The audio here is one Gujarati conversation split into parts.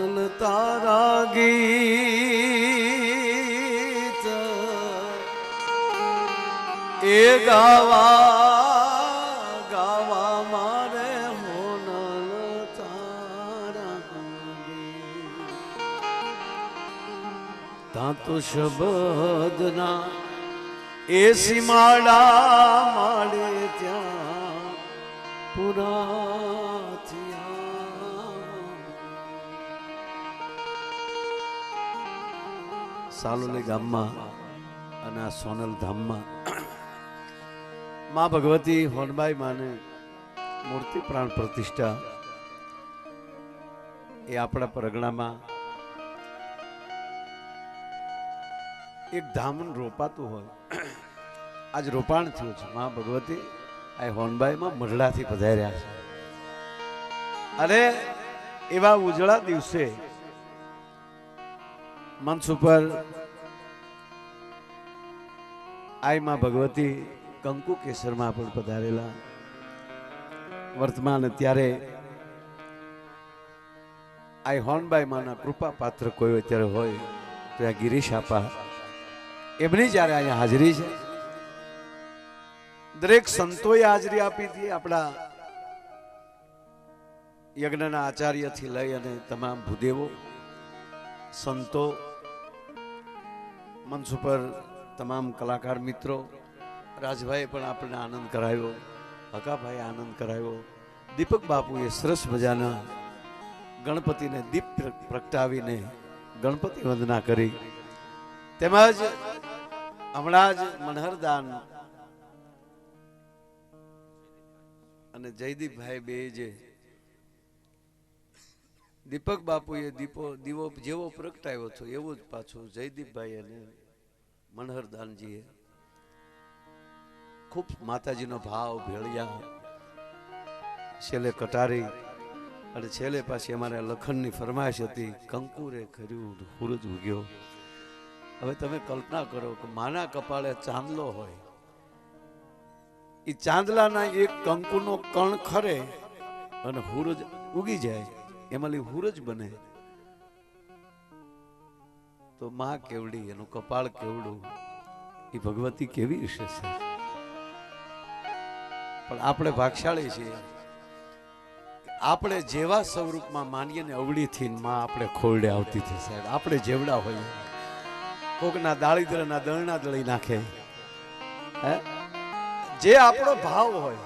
સોનલ તારા ગીત એ ગાવા મારે હોનલ તારા તા તો શબ્દના એ સીમાડા માડે ત્યાં પૂરા સાલોલી ગામમાં અને આ સોનલ ધામમાં માં ભગવતી હોનબાઈ માને મૂર્તિ પ્રાણ પ્રતિષ્ઠા એ આપણા પરગણામાં એક ધામન રોપાતું હોય. આજ રોપાણ થયું છે. માં ભગવતી આ હોનબાઈમાં મઢડાથી પધાર્યા છે અને એવા ઉજળા દિવસે મંચ ઉપર આઈ માં ભગવતી કંકુ કેસરમાં પણ પધારેલા. વર્તમાન અત્યારે આઈ હોનબાઈ માના કૃપા પાત્ર કોઈ અત્યારે હોય તો આ ગિરીશ આપા એમની જ્યારે અહીંયા હાજરી છે. દરેક સંતોએ હાજરી આપી હતી. આપણા યજ્ઞના આચાર્યથી લઈ અને તમામ ભૂદેવો સંતો, મંચ ઉપર તમામ કલાકાર મિત્રો, રાજભાઈ પણ આપણને આનંદ કરાવ્યો, હકાભાઈ આનંદ કરાવ્યો. દીપક બાપુએ સરસ મજાના ગણપતિને દીપ પ્રગટાવીને ગણપતિ વંદના કરી. તેમજ હમણાં જ મનહરદાન અને જયદીપભાઈ બે જે દીપક બાપુએ દીવો જેવો પ્રગટાવ્યો હતો એવો જ પાછો જયદીપભાઈ અને મનહરદાનજીએ ખૂબ માતાજીનો ભાવ ભેળ્યા. છેલ્લે કટારી અને છેલ્લે પાછી અમારે લખનની ફરમાઈશ હતી, કંકુરે કર્યું સૂરજ ઉગ્યો. હવે તમે કલ્પના કરો કે માના કપાળે ચાંદલો હોય, એ ચાંદલાના એક કંકુનો કણ ખરે અને સૂરજ ઉગી જાય, એમાંથી સૂરજ બને. તો માં કેવડી, એનું કપાળ કેવડું, એ ભગવતી કેવી હશે છે. પણ આપણે ભાગશાળી છીએ. આપણે જેવા સ્વરૂપમાં માનીએ ને અવળીથી માં આપણે ખોરડે આવતી હતી સાહેબ. આપણે જેવડા હોઈએ, કોકના દાળીદ્રના દળના દળી નાખે. જે આપણો ભાવ હોય,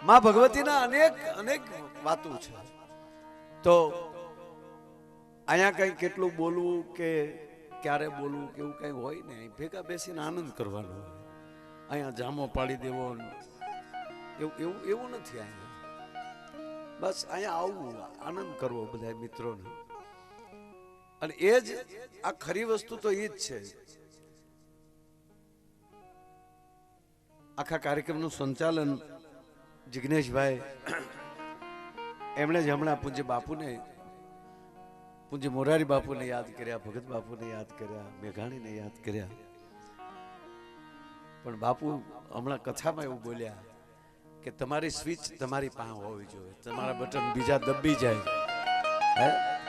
માં ભગવતીના અનેક અનેક વાતો છે. તો અહીંયા કઈ કેટલું બોલવું કે ક્યારે બોલવું કે એવું કઈ હોય ને, ભેગા બેસીને આનંદ કરવાનો હોય. અહીંયા જામો પાડી દેવો એવું એવું નથી. અહીંયા બસ અહીંયા આવવું, આનંદ કરવો બધા મિત્રોને. અને એ જ આ ખરી વસ્તુ તો એ જ છે. આખા કાર્યક્રમનું સંચાલન જિગ્નેશભાઈ, એમણે જ હમણાં પૂજ્ય બાપુને, પૂજ્ય મોરારી બાપુને યાદ કર્યા, ભગત બાપુને યાદ કર્યા, મેઘાણીને યાદ કર્યા. પણ બાપુ હમણાં કથામાં એવું બોલ્યા કે તમારી સ્વિચ તમારી પાસે હોવી જોઈએ. તમારા બટન બીજા દબી જાય,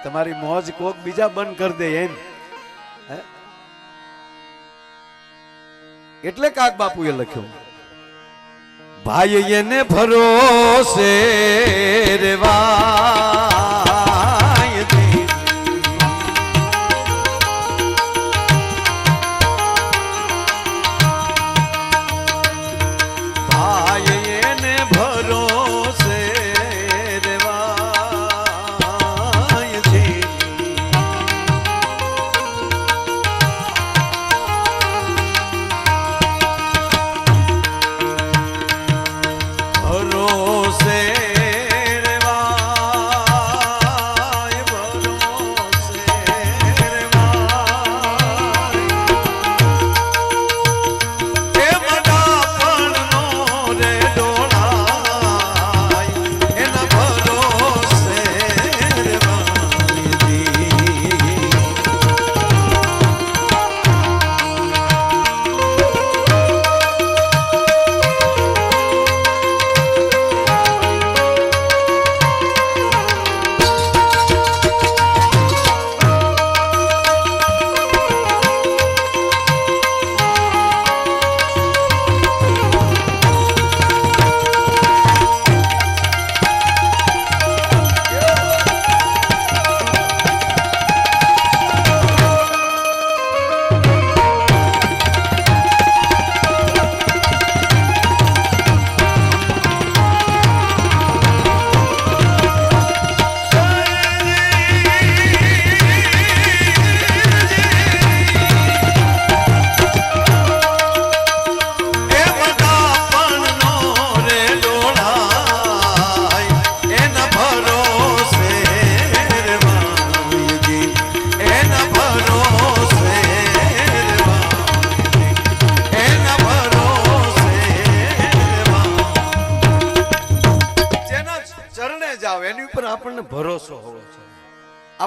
તમારી મોજ કોક બીજા બંધ કરી દે એમ. એટલે કાક બાપુએ લખ્યું, ભાઈ એને ભરોસે રેવાય દી, ભાઈ એને ભરોસે રેવાય દી. ભરોસે રેવાય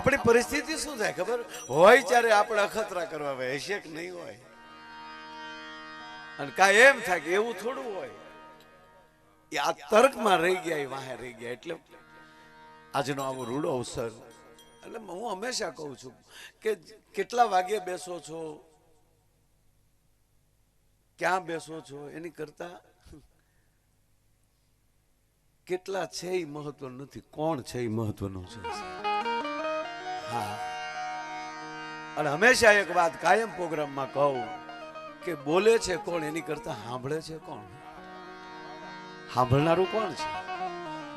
આપણી પરિસ્થિતિ શું થાય ખબર હોય ત્યારે આપણે અખતરા કરવા હોય, હશે કે નહીં હોય. અને કાંઈ એમ થાય કે એવું થોડું હોય. એ આ તર્કમાં રહી ગયા, એ વાહે રહી ગયા. એટલે આજનો આવો રૂડો અવસર. એટલે હું હંમેશા કહું છું કે કેટલા વાગે બેસો છો, ક્યાં બેસો છો, એની કરતા કેટલા છે એ મહત્વનું નથી, કોણ છે એ મહત્વનું છે. હા, અને હંમેશા એક વાત કાયમ પ્રોગ્રામમાં કહું કે બોલે છે કોણ એની કરતા સાંભળે છે કોણ, સાંભળનારું કોણ છે.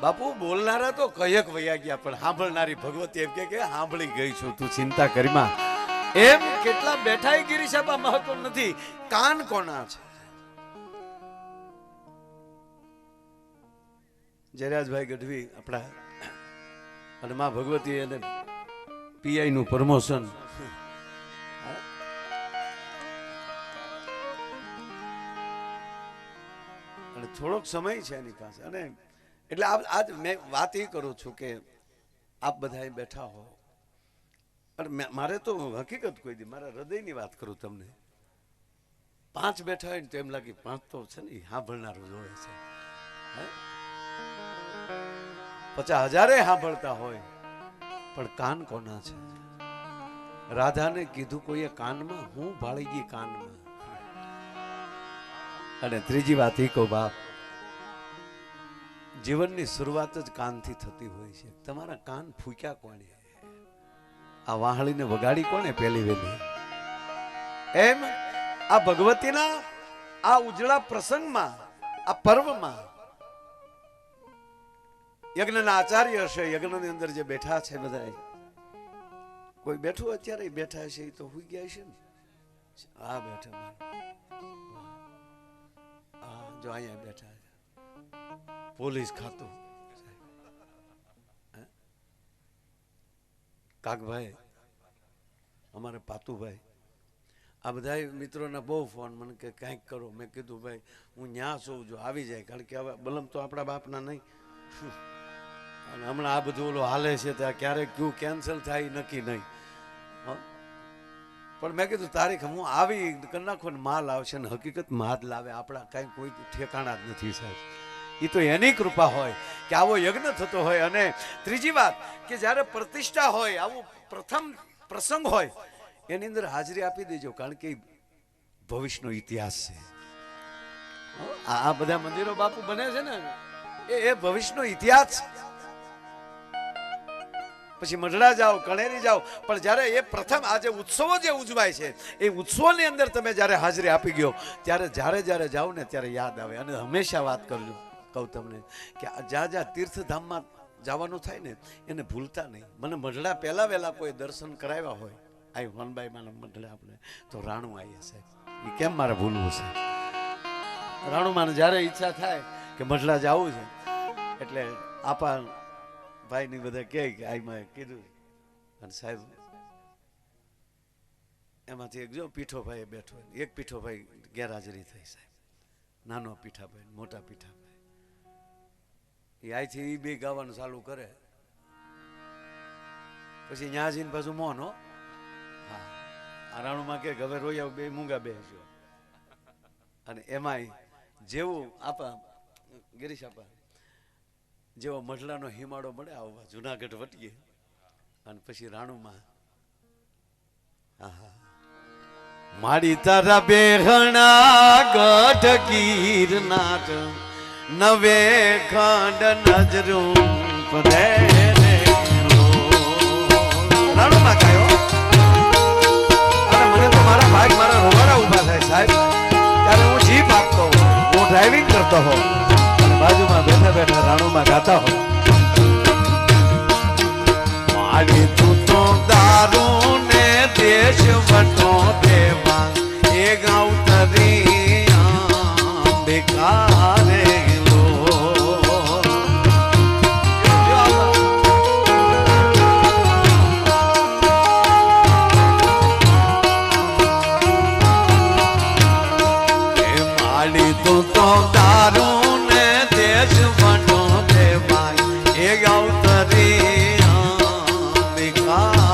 બાપુ બોલનારા તો કયક વયા ગયા, પણ સાંભળનારી ભગવતી એમ કે સાંભળી ગઈ છું, તું ચિંતા કરીમાં. એમ કેટલા બેઠા ગીરી સાહેબ મહત્વ નથી, કાન કોના છે. જયરાજભાઈ ગઢવી આપણા, અને માં ભગવતી અને પીઆઈ નું પ્રમોશન. અને થોડોક સમય છે એની પાસે. અને એટલે આજ મેં વાત એ કરું છું કે આપ બધા બેઠા હો, અને મારે તો હકીકત કોઈ દી મારા હૃદયની વાત કરું તમને. 5 બેઠા હોય ને તો એમ લાગે 5 તો છે ને સાંભળનારું જોડે છે. 50,000 સાંભળતા હોય, પણ કાન કોના છે. રાધાને કીધું કોઈએ કાનમાં, હું ભાળી ગઈ કાનમાં. અને ત્રીજી વાત એ કહું બાપ, જીવનની શરૂઆત જ કાનથી થતી હોય છે. તમારા કાન ફૂક્યા કોણે, આ વાહળીને વગાડી કોણે પેલી વેલી. એમ આ ભગવતીના આ ઉજળા પ્રસંગમાં, આ પર્વમાં યજ્ઞના આચાર્ય હશે, યજ્ઞની અંદર જે બેઠા છે બધા, કોઈ બેઠું અત્યારે બેઠા છે એ તો હોઈ ગયા છે ને. આ બેઠા, જો અહીંયા બેઠા છે પોલીસ ખાતું, કાકભાઈ, અમારે પાતુભાઈ, આ બધા મિત્રોના બહુ ફોન મને કે કંઈક કરો. મેં કીધું ભાઈ હું ન્યા છું, જો આવી જાય, કારણ કે હવે બલમ તો આપણા બાપના નહીં. અને હમણાં આ બધું ઓલો હાલે છે ત્યાં ક્યારેક ક્યુ કેન્સલ થાય નક્કી નહીં. પણ મેં કીધું તારીખ હું આવી કરી નાખો ને માલ આવશે. ને હકીકત માલ લાવે, આપણા કાંઈ કોઈ ઠેકાણા જ નથી સાહેબ. એ તો એની કૃપા હોય કે આવો યજ્ઞ થતો હોય. અને ત્રીજી વાત કે જ્યારે પ્રતિષ્ઠા હોય, આવું પ્રથમ પ્રસંગ હોય, એની અંદર હાજરી આપી દેજો, કારણ કે ભવિષ્યનો ઇતિહાસ છે. આ બધા મંદિરો બાપુ બને છે ને એ ભવિષ્યનો ઇતિહાસ છે. પછી મઢડા જાઓ, કણેરી જાઓ, પણ જ્યારે એ પ્રથમ આજે ઉત્સવો જે ઉજવાય છે એ ઉત્સવોની અંદર તમે જ્યારે હાજરી આપી ગયો, ત્યારે જ્યારે જાઓ ને ત્યારે યાદ આવે. અને હંમેશા વાત કરજો, કહું તમને કે જ્યાં તીર્થધામમાં જવાનું થાય ને એને ભૂલતા નહીં. મને મઢડા પહેલા વહેલા કોઈ દર્શન કરાવ્યા હોય, આઈ વનબાઈ માના મઢડા આપણે તો રાણું આવીએ સાહેબ. એ કેમ મારે ભૂલવું છે. રાણુમાને જ્યારે ઈચ્છા થાય કે મઢડા જવું છે, એટલે આપા ભાઈ ની બધા કે આમાં કીધું, અને સાહેબ એમાંથી એક જો પીઠોભાઈ બેઠો, એક પીઠોભાઈ ગેરહાજરી થઈ સાહેબ. નાનો પીઠાભાઈ, મોટા પીઠાભાઈ, એ આથી એ બે ગાવાનું ચાલુ કરે, પછી ત્યાં જઈને પાછું મોન હો. હા, આ રાણુમાં કે હવે રોઈ આવ, બે મૂંગા બેસજો. અને એમાંય જેવું આપા ગિરીશ આપા જેવો મઢડાનો હિમાડો મળે આવવા જુનાગઢ વટીએ, અને પછી રાણુમાં માડી તારા બેહણા ગઢ ગીરનાથ નવે ખંડ નજરું પડે રાણુમાં ગાયો. અને મને તો મારા ભાગ મારા રોવાડા ઉભા થાય સાહેબ. ત્યારે હું જીપ આપતો હોઉં, હું ડ્રાઇવિંગ કરતો હોઉં, બાજુમાં બેઠા બેઠા રાણુમાં ગાતા હો. મારી તું તો દારૂ ને દેશ વટો દેવા એ ગાઉ તરી બેકારે લો. મારી તું તો દારૂ દેવા એ ગાઉ તરી બેકાર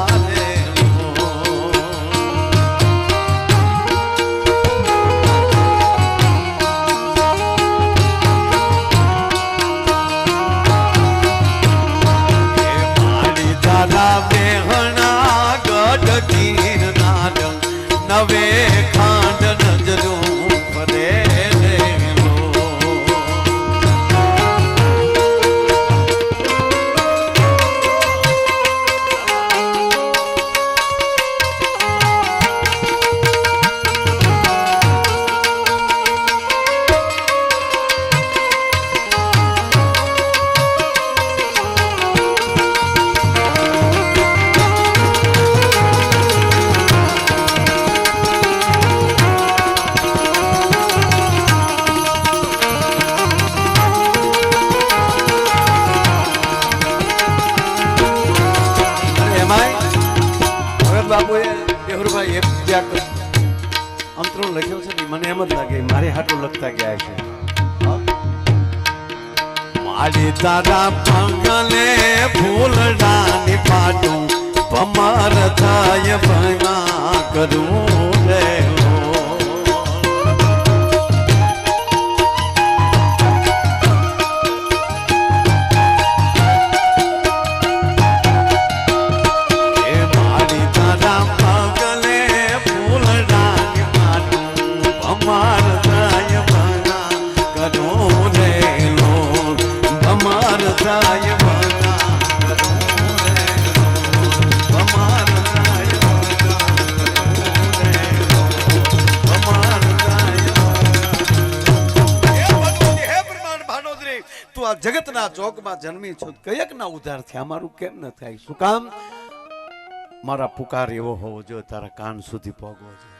બાપુએ દેહુરભાઈ એક ક્યાંક અંતરો લખ્યો છે ને મને એમ જ લાગે મારે હાટું લખતા ગયા છે. મારી તારા પગલે ફૂલડાની પાટું પમાર થાય ભણા કરું રે. જગતના ચોકમાં જન્મી છું કયક ના ઉધાર થયા મારું કેમ ન થાય? શું કામ? મારા પુકાર એવો હોવો જોઈએ તારા કાન સુધી પહોંચવો જોઈએ.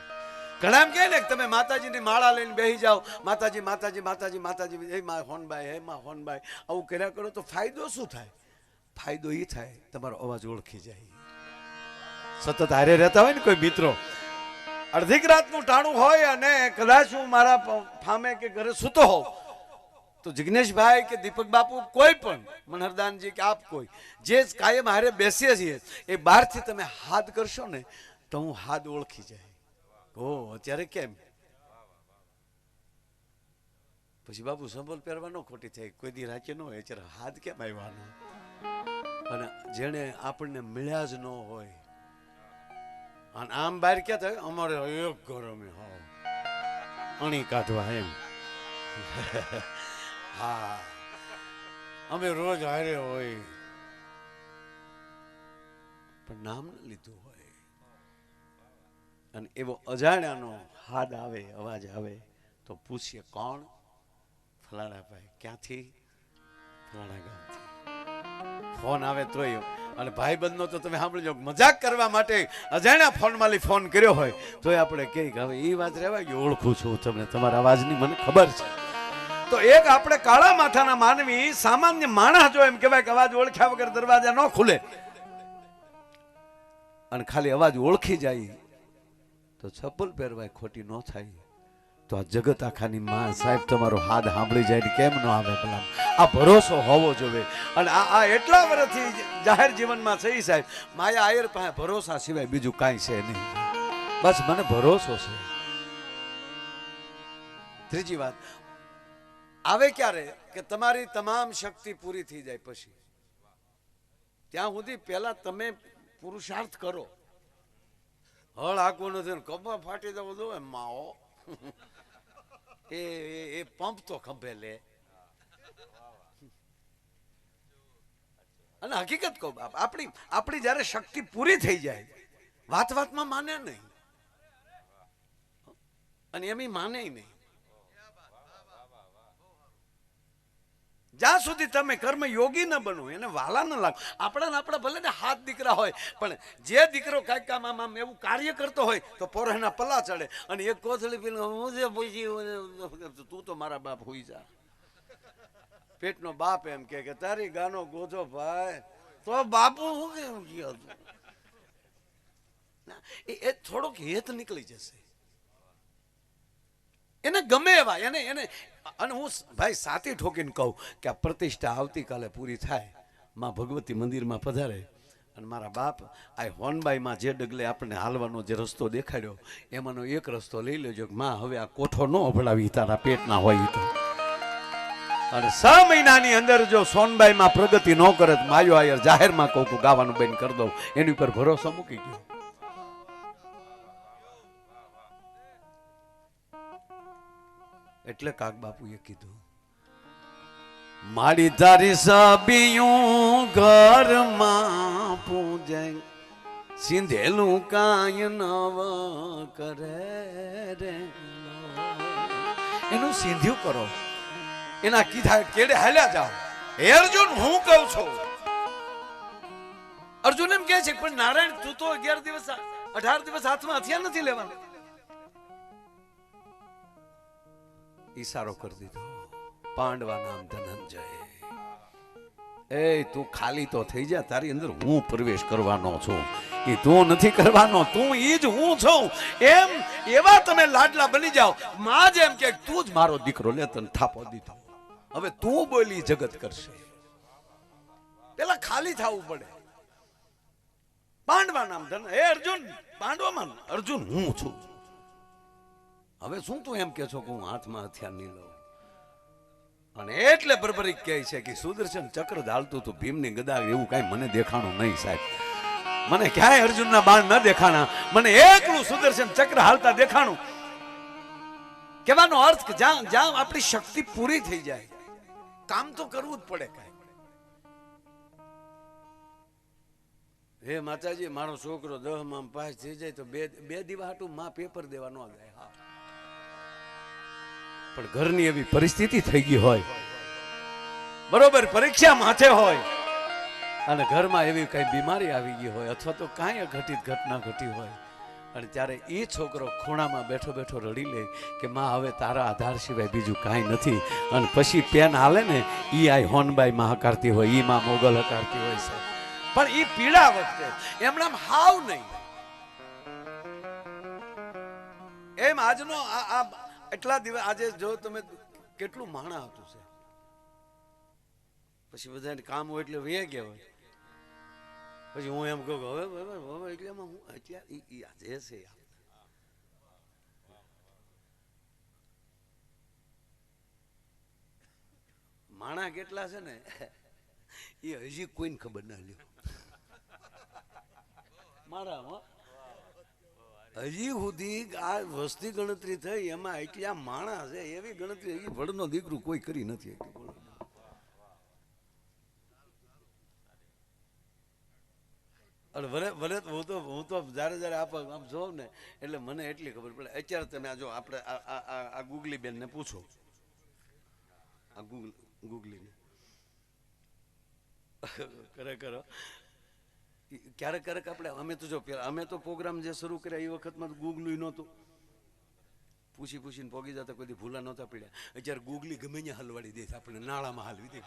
ઘણા એમ કહે ને તમે માતાજીની માળા લઈને બેસી જાઓ, માતાજી માતાજી માતાજી માતાજી, હે માં હોનબાઈ, હે માં હોનબાઈ, આવું કર્યા કરો તો ફાયદો શું થાય? ફાયદો એ થાય તમારો અવાજ ઓળખી જાય. સતત હારે રહેતા હોય ને કોઈ મિત્રો, અડધીક રાતનું ટાણું હોય અને કદાચ હું મારા ફામે કે ઘરે સૂતો હોઉં તો જિગ્નેશભાઈ કે દીપક બાપુ કોઈ પણ મનહરદાનજી કે આપ કોઈ જે કાયમ હારે બેસીએ છીએ એ બહારથી તમે હાથ કરશો ને તો હું હાથ ઓળખી જાય. ઓ અત્યારે કેમ? પછી બાપુ સંભળ પહેરવાનો ખોટી થઈ, કોઈ દી રાખી ન હોય અત્યારે હાથ કેમ આવ્વાનો? અને જેને આપણને મળ્યા જ ન હોય અને આમ બહાર ક્યાં થાય અમારે એક ઘર અમે અણી કાઢવા એમ. હા અમે રોજ હારે હોય પણ નામ ન લીધું હોય અને એવો અજાણ્યાનો હાથ આવે, અવાજ આવે તો પૂછીએ કોણ? ફલાણા ભાઈ. ક્યાંથી? ફલાણા ગામથી. ફોન આવે તોય અને ભાઈબંધનો તો તમે સાંભળજો મજાક કરવા માટે અજાણ્યા ફોનમાંથી ફોન કર્યો હોય તોય આપણે કહીએ કે હવે એ વાત રહેવા ગઈ, ઓળખું છું તમને, તમારા અવાજની મને ખબર છે. તો એક આપણે કાળા માથાના માનવી સામાન્ય માણસ જો એમ કહેવાય કે અવાજ ઓળખ્યા વગર દરવાજા ન ખુલે અને ખાલી અવાજ ઓળખી જાય તો ચપ્પલ પહેરવાય ખોટી ન થાય. તો આ જગત આખાની માં સાહેબ તમારો હાથ સાંભળી જાય કેમ ન આવે? ભલા આ ભરોસો હોવો જોઈએ. અને આ એટલા વર્ષથી જાહેર જીવનમાં છે સાહેબ, માયા આયર પાસે ભરોસા સિવાય બીજું કાંઈ છે નહીં. બસ મને ભરોસો છે. ત્રીજી વાત આવે ક્યારે કે તમારી તમામ શક્તિ પૂરી થઈ જાય પછી. ત્યાં સુધી પહેલા તમે પુરુષાર્થ કરો. હળ હાકવું નથી, કપા ફાટી જવું જોઈએ માઓ એ પંપ તો ખંભે લે. અને હકીકત કહું આપણી જયારે શક્તિ પૂરી થઈ જાય વાત વાતમાં માને નહીં અને એમ માને નહીં. જ્યાં સુધી તમે કર્મ યોગી ન બનો, એને વાલા ન લાગો. આપણા ભલે ને હાથ દીકરા હોય પણ જે દીકરો કાંઈક કામ આમ એવું કાર્ય કરતો હોય તો પોરાના પલ્લા ચડે અને એક કોથળી પીને તું તો મારા બાપ હોઈ જા. પેટનો બાપ એમ કે તારી ગાનો ગોજો ભાઈ તો બાપુ હું કેમ ગયો? એ થોડોક હેત નીકળી જશે એને ગમે એવા એને અને હું ભાઈ સાથી ઠોકીને કહું કે આ પ્રતિષ્ઠા આવતીકાલે પૂરી થાય, માં ભગવતી મંદિરમાં પધારે અને મારા બાપ આ હોનબાઈમાં જે ડગલે આપણને હાલવાનો જે રસ્તો દેખાડ્યો એમાંનો એક રસ્તો લઈ લેજો કે માં હવે આ કોઠો ન અભડાવી તારા પેટના હોય તો. અને 6 મહિનાની અંદર જો સોનબાઈમાં પ્રગતિ ન કરે તો માયો આયર જાહેરમાં કહું ગાવાનું બંધ કરી દઉં. એની ઉપર ભરોસો મૂકી ગયો. એટલે કાક બાપુએ કીધું મારી તારી સબિયું ઘરમાં પૂજે સિંધેલું કાય નવ કરે રે. એનું સિંધ્યું કરો, એના કીધા કેડે હાલ્યા જાઓ. હે અર્જુન હું કહું છું. અર્જુન એમ કહે છે પણ નારાયણ તું તો 11 દિવસ 18 દિવસ હાથમાં હથિયાર નથી લેવાના. ઈશારો કરી દીધો પાંડવા નામ ધનંજય. એ તું ખાલી તો થઈ જા, તારી અંદર હું પ્રવેશ કરવાનો છું, એ તું નથી કરવાનો, તું ઈ જ હું છું. એમ એવા તમે લાડલા બની જાઓ. માં જ એમ કે તું જ મારો દીકરો, લે તને થાપો દીધો, હવે તું બોલી જગત કરશે. પેલા ખાલી થવું પડે. પાંડવા નામ ધન, હે અર્જુન, પાંડવામાં અર્જુન હું છું. હવે શું તું એમ કે છો કે હું હાથમાં હથિયાર નહીં લઉં? અને એટલે બરબરી કહે છે કે સુદર્શન ચક્ર ધાલતું તું ભીમની ગદા, એવું કાંઈ મને દેખાણું નહીં સાહેબ. મને ક્યાંય અર્જુનના બાણ ન દેખાણા, મને એકલું સુદર્શન ચક્ર હાલતા દેખાણું. કહેવાનો અર્થ કે જ્યાં જ્યાં આપણી શક્તિ પૂરી થઈ જાય, કામ તો કરવું જ પડે. કાંઈ હે માતાજી, મારો છોકરો 10માં પાસ થઈ જાય તો બે દીવા હાટું માં પેપર દેવા ન જાય. હા, પણ ઘરની એવી પરિસ્થિતિ થઈ ગઈ હોય, બરોબર, પરીક્ષા માથે હોય, અને ઘરમાં એવી કઈ બીમારી આવી ગઈ હોય, અથવા તો કાંઈ અઘટિત ઘટના ઘટી હોય, અને ત્યારે એ છોકરો ખૂણામાં બેઠો બેઠો રડી લે કે માં હવે તારા આધાર સિવાય બીજું કાંઈ નથી. અને પછી પેન હાલે ને, ઈ આ હોનબાઈ માં હકારતી હોય, ઈ માં મોગલ હકારતી હોય છે, પણ ઈ પીડા વખતે એમનામ હાવ નહીં. એમ આજનો આ એટલા દિવસ, આજે જો તમે કેટલું માણા હતું છે, પછી બધાને કામ હોય એટલે વે ગયા હોય, પછી હું એમ કહું હવે એટલામાં હું અત્યારે જે છે માણા કેટલા છે ને એ હજી કોઈને ખબર ના લ્યો. મારા હજી સુધી આ વસ્તી ગણતરી થઈ, એમાં એટલા માણા છે, એવી ગણતરી હજી વડનો દીકરું કોઈ કરી નથી. હું તો જયારે આમ જોઉં ને એટલે મને એટલી ખબર પડે. અત્યારે તમે જો આપણે આ ગુગલી બેન ને પૂછો, આ ગુગલી ને ખરેખર ક્યારેક ક્યારેક આપણે અમે તો જો અમે તો પ્રોગ્રામ જે શરૂ કર્યા એ વખતમાં ગૂગલું નહોતું, પૂછી પૂછીને પોગી જતા, કોઈ ભૂલા નહોતા પડ્યા. અત્યારે ગૂગલી ગમે ત્યાં હલવાડી દે, આપણે નાળામાં હાલવી દે,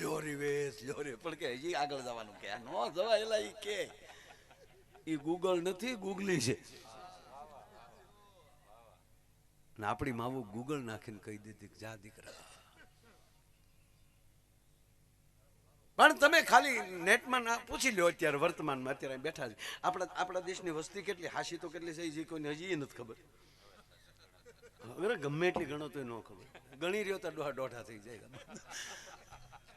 લોરી વેસ લોરી, પણ કે હજી આગળ જવાનું કે ન જવાય, એલા એ કે એ ગૂગલ નથી, ગૂગલી છે. ને આપણી માવું ગૂગલ નાખીને કહી દીધી કે જા દીકરા. પણ તમે ખાલી નેટમાં પૂછી લો, અત્યારે વર્તમાનમાં અત્યારે બેઠા છે, આપણા દેશની વસ્તી કેટલી, હાસી તો કેટલી છે જે કોઈને હજી નથી ખબર. ગમે એટલી ગણો તો ન ખબર, ગણી રહ્યો તો દોઢા થઈ જાય.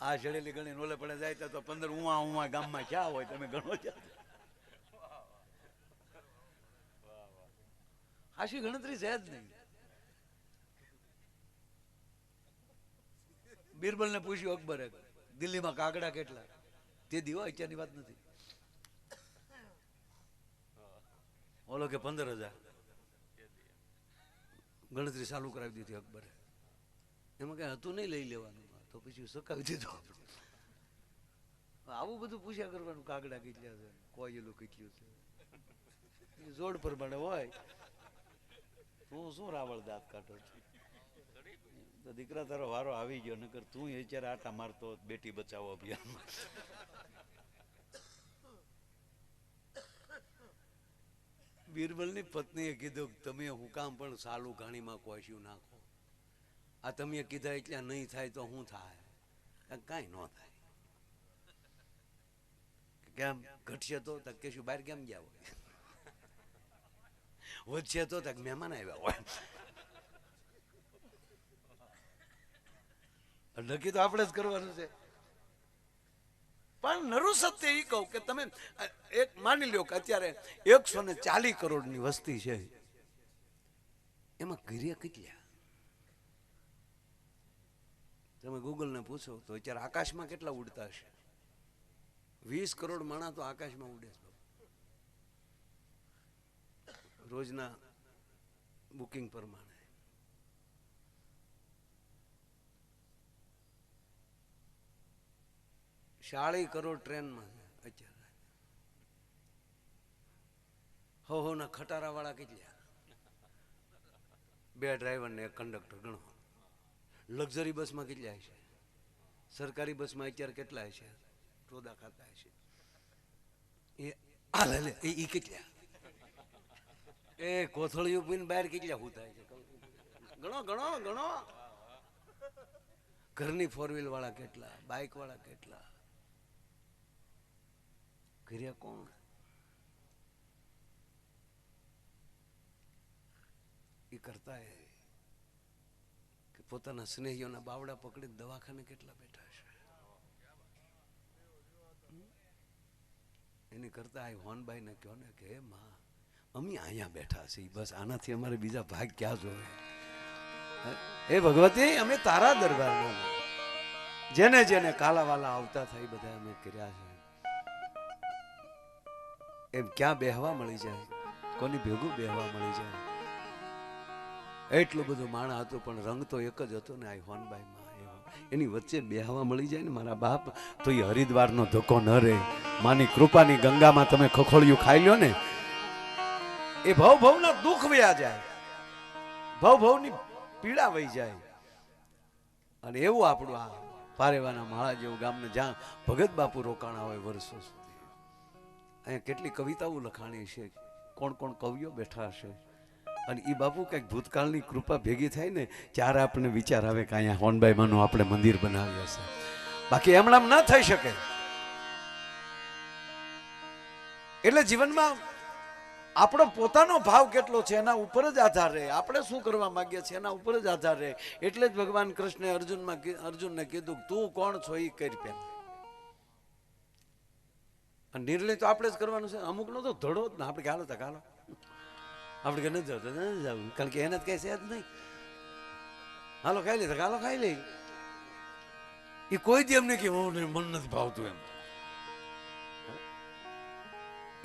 આ છેડેલી ગણી નોલે પડે જાય તો 15 ઉવા ગામમાં ક્યાં હોય, તમે ગણો છો. હાસી ગણતરી છે જ નહીં. બિરબલ ને પૂછ્યું અકબરે, દિલ્હીમાં કાગડા કેટલા, તે દીવો અત્યારની વાત નથી. ઓલો કે 15,000. ગણતરી ચાલુ કરાવી દીધી અકબરે. એમાં કઈ હતું નહીં લઈ લેવાનું, તો પછી સકાવી દીધો. આવું બધું પૂછ્યા કરવાનું, કાગડા કેટલા છે, કોયલું કેટલું છે, જોડ પ્રમાણે હોય. તું શું રાવળ દાંત કાઢો છો? તો દીકરા તારો વારો આવી ગયો, નકર તું અત્યારે આટા મારતો બેટી બચાવો અભિયાનમાં. બિરબલની પત્નીએ કીધું તમે હું કામ પણ સાલું ઘાણીમાં કોશ્યું નાખો, આ તમે કીધા એટલે નહીં થાય તો શું થાય? કાંઈ ન થાય. કેમ ઘટશે તો કેશું બહાર કેમ ગયા હોય, વધશે તો મહેમાન આવ્યા હોય. નક્કી તો આપણે જ કરવાનું છે. પણ નરું સત્ય એ કહું કે તમે એક માની લ્યો કે અત્યારે 140 કરોડની વસ્તી છે, એમાં ઘરિયા કેટલા? તમે ગૂગલ ને પૂછો તો અત્યારે આકાશમાં કેટલા ઉડતા હશે? 20 કરોડ માણસ તો આકાશમાં ઉડે છે રોજના બુકિંગ પ્રમાણે. 40 કરોડ ટ્રેનમાં અત્યારે. હો ના ખટારા વાળા કેટલા? 2 ડ્રાઈવર ને 1 કંડક્ટર ગણો. લક્ઝરી બસમાં કેટલા છે? સરકારી બસમાં અત્યારે કેટલા છે? રોદા ખાતા છે એ હાલે લે એ કેટલા એ કોથળીઓ પીને બહાર કેટલા ઉતાય છે? ગણો ગણો ગણો. ઘરની 4 વ્હીલ વાળા કેટલા, બાઇક વાળા કેટલા, ઘરે કોણ? એ કરતા કે પોતાના સ્નેહીઓના બાવડા પકડી દવાખાને કેટલા બેઠા છે. એની કરતા આ હોનબાઈ ને કહો ને કે માં અમે અહીંયા બેઠા છીએ, બસ આનાથી અમારે બીજા ભાગ ક્યાં જોવે? એ ભગવતી અમે તારા દરબારમાં જેને જેને કાલાવાલા આવતા થાય બધા અમે કર્યા છે. એમ ક્યાં બેહવા મળી જાય, કોની ભેગું બેહવા મળી જાય. એટલું બધું માણા હતું પણ રંગ તો એક જ હતો ને આ હોનબાઈમાં. એની વચ્ચે બેહવા મળી જાય ને મારા બાપ, તો એ હરિદ્વારનો ધક્કો ન રહે. માની કૃપાની ગંગામાં તમે ખખોળિયું ખાઈ લ્યો ને, એ ભવ ભવના દુઃખ વયા જાય, ભવ ભવની પીડા વહી જાય. અને એવું આપણું આ પારેવાના માળા જેવું ગામને જ્યાં ભગત બાપુ રોકાણા હોય વર્ષો સુધી. અહીંયા કેટલી કવિતાઓ લખાણી છે, કોણ કોણ કવિઓ બેઠા હશે. અને એ બાપુ કંઈક ભૂતકાળની કૃપા ભેગી થાય ને ત્યારે આપણને વિચાર આવે કે અહીંયા હોનબાઈમાંનું આપણે મંદિર બનાવ્યું હશે. બાકી એમણામ ના થઈ શકે. એટલે જીવનમાં આપણો પોતાનો ભાવ કેટલો છે એના ઉપર જ આધાર રહે. આપણે શું કરવા માંગીએ છીએ એના ઉપર જ આધાર રહે. એટલે જ ભગવાન કૃષ્ણે અર્જુનને કીધું તું કોણ છો એ કરી પેલા. અને નિર્ણય તો આપણે જ કરવાનું છે. અમુકનો તો ધડો જ ને આપણે ગાલો તો ગાલો, આપણે કે નથી જવું નથી જવું, કારણ કે એને જ કઈ છે જ નહીં. હાલો ખાઈ લે તો હાલો ખાઈ લે. એ કોઈ દી એમને કે મન નથી ભાવતું એમ.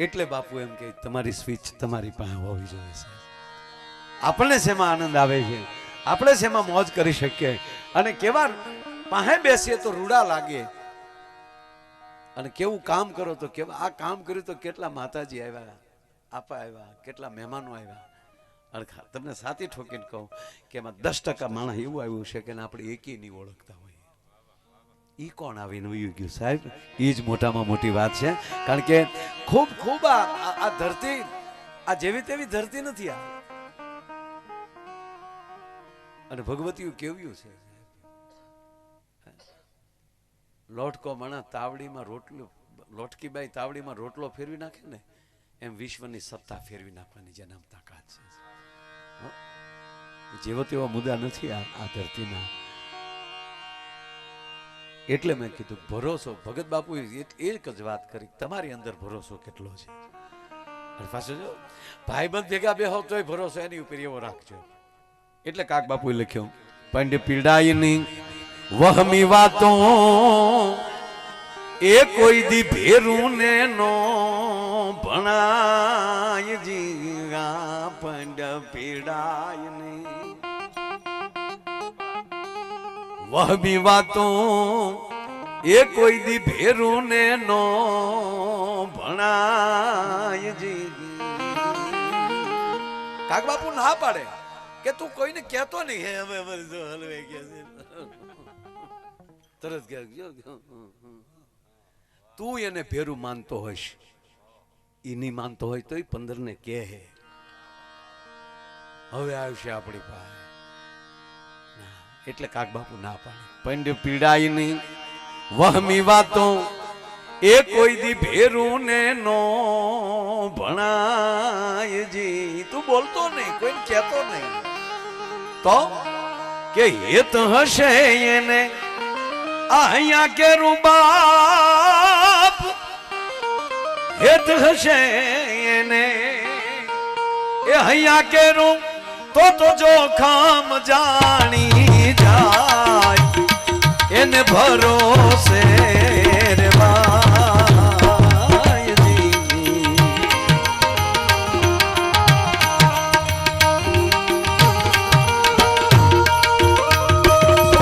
એટલે બાપુ એમ કે તમારી સ્વિચ તમારી પાસે હોવી જોઈએ છે. આપણને શેમાં આનંદ આવે છે, આપણે શેમાં મોજ કરી શકીએ. અને કેવા પાસે બેસીએ તો રૂડા લાગે, અને કેવું કામ કરો તો કેવા. આ કામ કર્યું તો કેટલા માતાજી આવ્યા, આપા આવ્યા, કેટલા મહેમાનો આવ્યા. અને તમને સાચી ઠોકીને કહું કે એમાં 10% માણસ એવું આવ્યું છે કે આપણે એકી નહીં ઓળખતા હોય. ઈ કોણ આવીને વયું ગયું સાહેબ? એ જ મોટામાં મોટી વાત છે. કારણ કે ખૂબ ખૂબ આ ધરતી આ જેવી તેવી ધરતી નથી આ. અને ભગવતીઓ કેવ્યું છે, લોટકો માણસ તાવડીમાં રોટલો, લોટકીબાઈ તાવડીમાં રોટલો ફેરવી નાખે ને એમ વિશ્વની સત્તા ફેરવી નાખવાની જેના તાકાત છે. જેવો તેવા મુદ્દા નથી આ ધરતીના. એટલે મેં કીધું ભરોસો. ભગત બાપુ એક જ વાત કરી, તમારી અંદર ભરોસો કેટલો છે. અને પાછો જો ભાઈબંધ ભેગા બેહો તોય ભરોસો એની ઉપર એવો રાખજો. એટલે કાક બાપુએ લખ્યું, પંડ પીડાયની વહમી વાતો એ કોઈ દી ભેરું ને નો ભણાય જીગા. પંડ પીડાયની વહમી વાતો એ કોઈ દી ભેરું ને નો ભણાય જી. કાક બાપુ ના પાડે કે તું કોઈને કહેતો નહીં. હવે હલવે ગયા તરત ગયા. તું એને ભેરું માનતો હોઈશ, એ નહીં માનતો હોય તો 15 ને કહે હવે આવશે આપણી પાસે. એટલે કાક બાપુ ના પાડે. પંડ પીડાય નહીં વહમી વાતો એ કોઈ દી ભેરું ને નો ભણાય જી. તું બોલતો નહીં, કોઈ કહેતો નહીં તો કે હેત હશે એને અહીંયા કેરું બાપ. હેત હશે એને એ અહીંયા કેરું તો જોખમ જાણી જાય. એને ભરોસે રે વાયજી.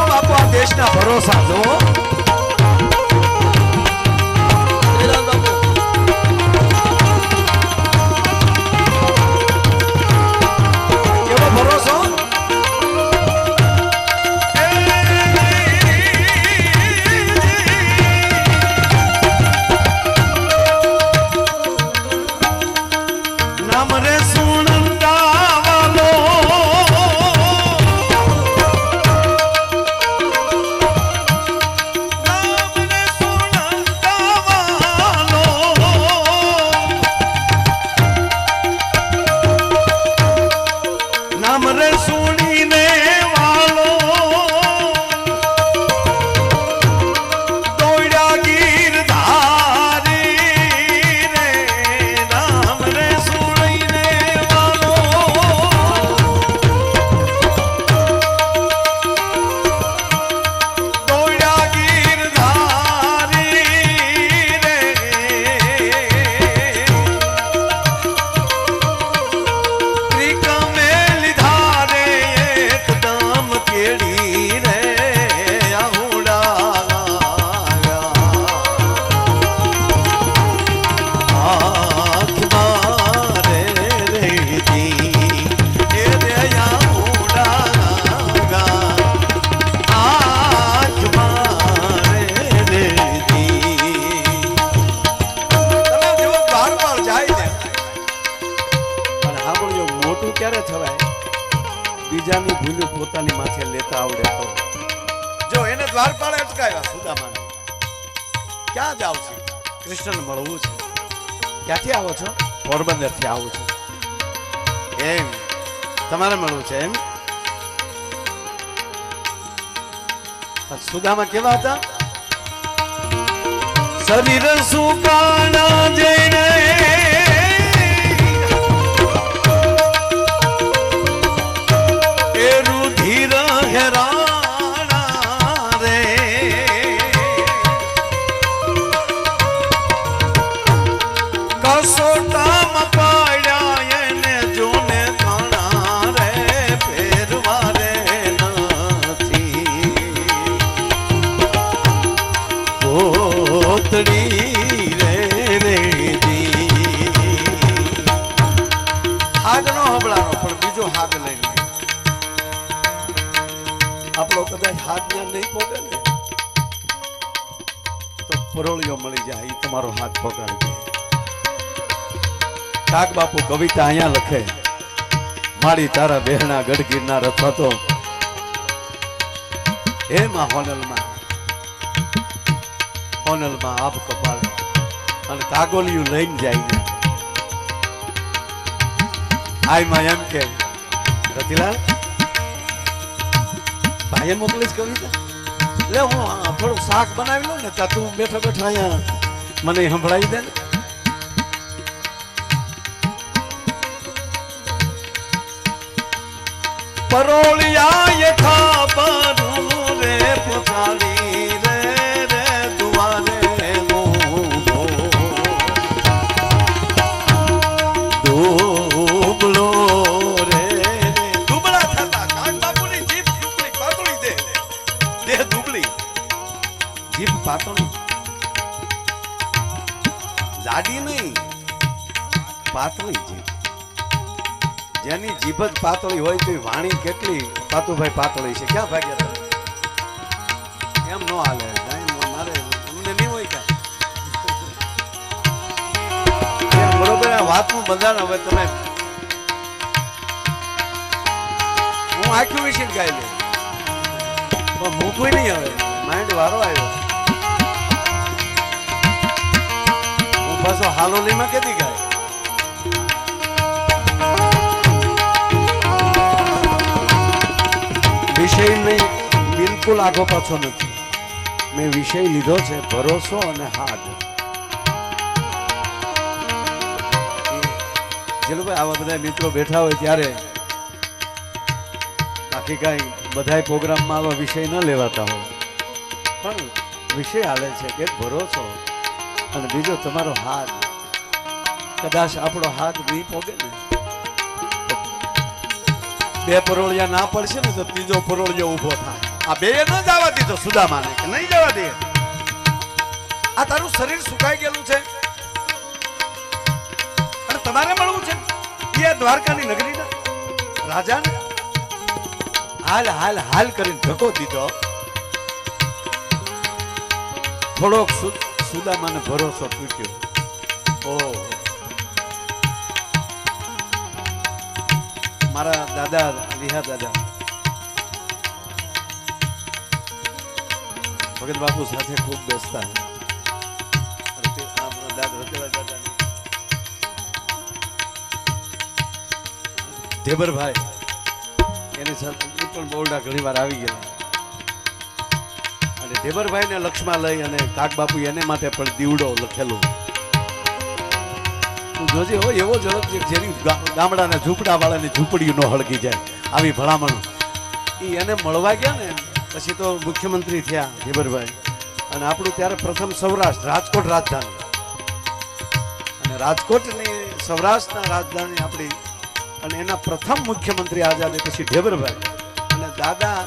બાપુ આ દેશના ભરોસા જો ભરોસો. નામ રે સુણંદા વાલો નામ રે સુણીને વાલો દોડ્યા ગીરધારી રે નામ રે સુણીને વાલો દોડ્યા ગીરધારી રે ત્રિકમે ક્યારે થવાય બીજાની ભૂલ પોતાની માથે લેતા આવડે તો જો એને દ્વારપાળે અટકાવ્યા સુદામાને ક્યાં જાવ છો કૃષ્ણને મળવું છે ક્યાંથી આવો છો પોરબંદર થી આવું છું એમ તમારે મળવું છે એમ સુદામા કેવા હતા શરીર સુકાણા જઈને આપણો કદાચ હાથ ત્યાં નહીં પોગે ને તો પરોળિયો મળી જાય એ તમારો હાથ પકડી દે કાક બાપુ કવિતા અહીંયા લખે મારી તારા બહેના ગઢગીરના રથો તો હે માં હોનલમાં આપ કપાળ અને કાગોલિયું લઈને જાય ને આય માં એમ કે રતિલાલ ભાઈએ મોકલીશ કવિતા લે હું થોડું શાક બનાવી લઉં ને ત્યાં તું બેઠો બેઠો અહીંયા મને સંભળાવી દે ને પરોળિયા યથા બરું રે પોતાલી રે રે દુવારે દુબળો રે દુબળા થતા કાક બાપુની જીભ દુબળી પાતળી દેહ દુબળી જીભ પાતળી જાડી નહીં પાતળી જીભ જેની જીભ જ પાતળી હોય તો વાણી કેટલી પાતુભાઈ પાતળી છે ક્યાં ભાગ્યા તમે એમ નો હાલે મારે અમને નહીં હોય કાંઈ બરોબર આ વાતનું બંધારણ હવે તમે હું આખ્યું વિશે ગાઈ લે પણ મૂકવી નહીં હવે માઇન્ડ વારો આવ્યો હું પાછો હાલોલીમાં કેદી ગાય વિષય નહીં બિલકુલ આગો પાછો નથી મેં વિષય લીધો છે ભરોસો અને હાથ જેલુભાઈ આવા બધા મિત્રો બેઠા હોય ત્યારે બાકી કઈ બધા પ્રોગ્રામમાં આવા વિષય ન લેવાતા હોય પણ વિષય આવે છે કે ભરોસો અને બીજો તમારો હાથ કદાચ આપણો હાથ નહીં પોગે ને બે પરોળિયા ના પડશે ને તો ત્રીજો પરોળિયો ઉભો થાય આ બે ન જવા દીધો સુદામાને કે નહીં જવા દે આ તારું શરીર સુકાઈ ગયેલું છે અને તમારે મળવું છે એ દ્વારકાની નગરીના રાજાને હાલ હાલ હાલ કરીને ધક્કો દીધો થોડોક સુદામાને ભરોસો તૂટ્યો ઓ મારા દાદા વિહા દાદા ભગત બાપુ સાથે ખૂબ બેસતા. ધેબરભાઈ એની સાથે પણ બોરડા ઘણી વાર આવી ગયેલા. અને ઢેબરભાઈને લક્ષમાં લઈ અને કાક બાપુ એને માટે પણ દીવડો લખેલું. તું જોજે હો, એવો ઝડપ જેની ગામડાના ઝૂંપડા વાળાની ઝૂંપડી ન હળગી જાય આવી ભલામણ. એને મળવા ગયા ને પછી તો મુખ્યમંત્રી થયા ઢેબરભાઈ. અને આપણું ત્યારે પ્રથમ સૌરાષ્ટ્ર રાજકોટ રાજધાની, અને રાજકોટની સૌરાષ્ટ્રના રાજધાની આપણી. અને એના પ્રથમ મુખ્યમંત્રી આઝાદી પછી ઢેબરભાઈ. અને દાદા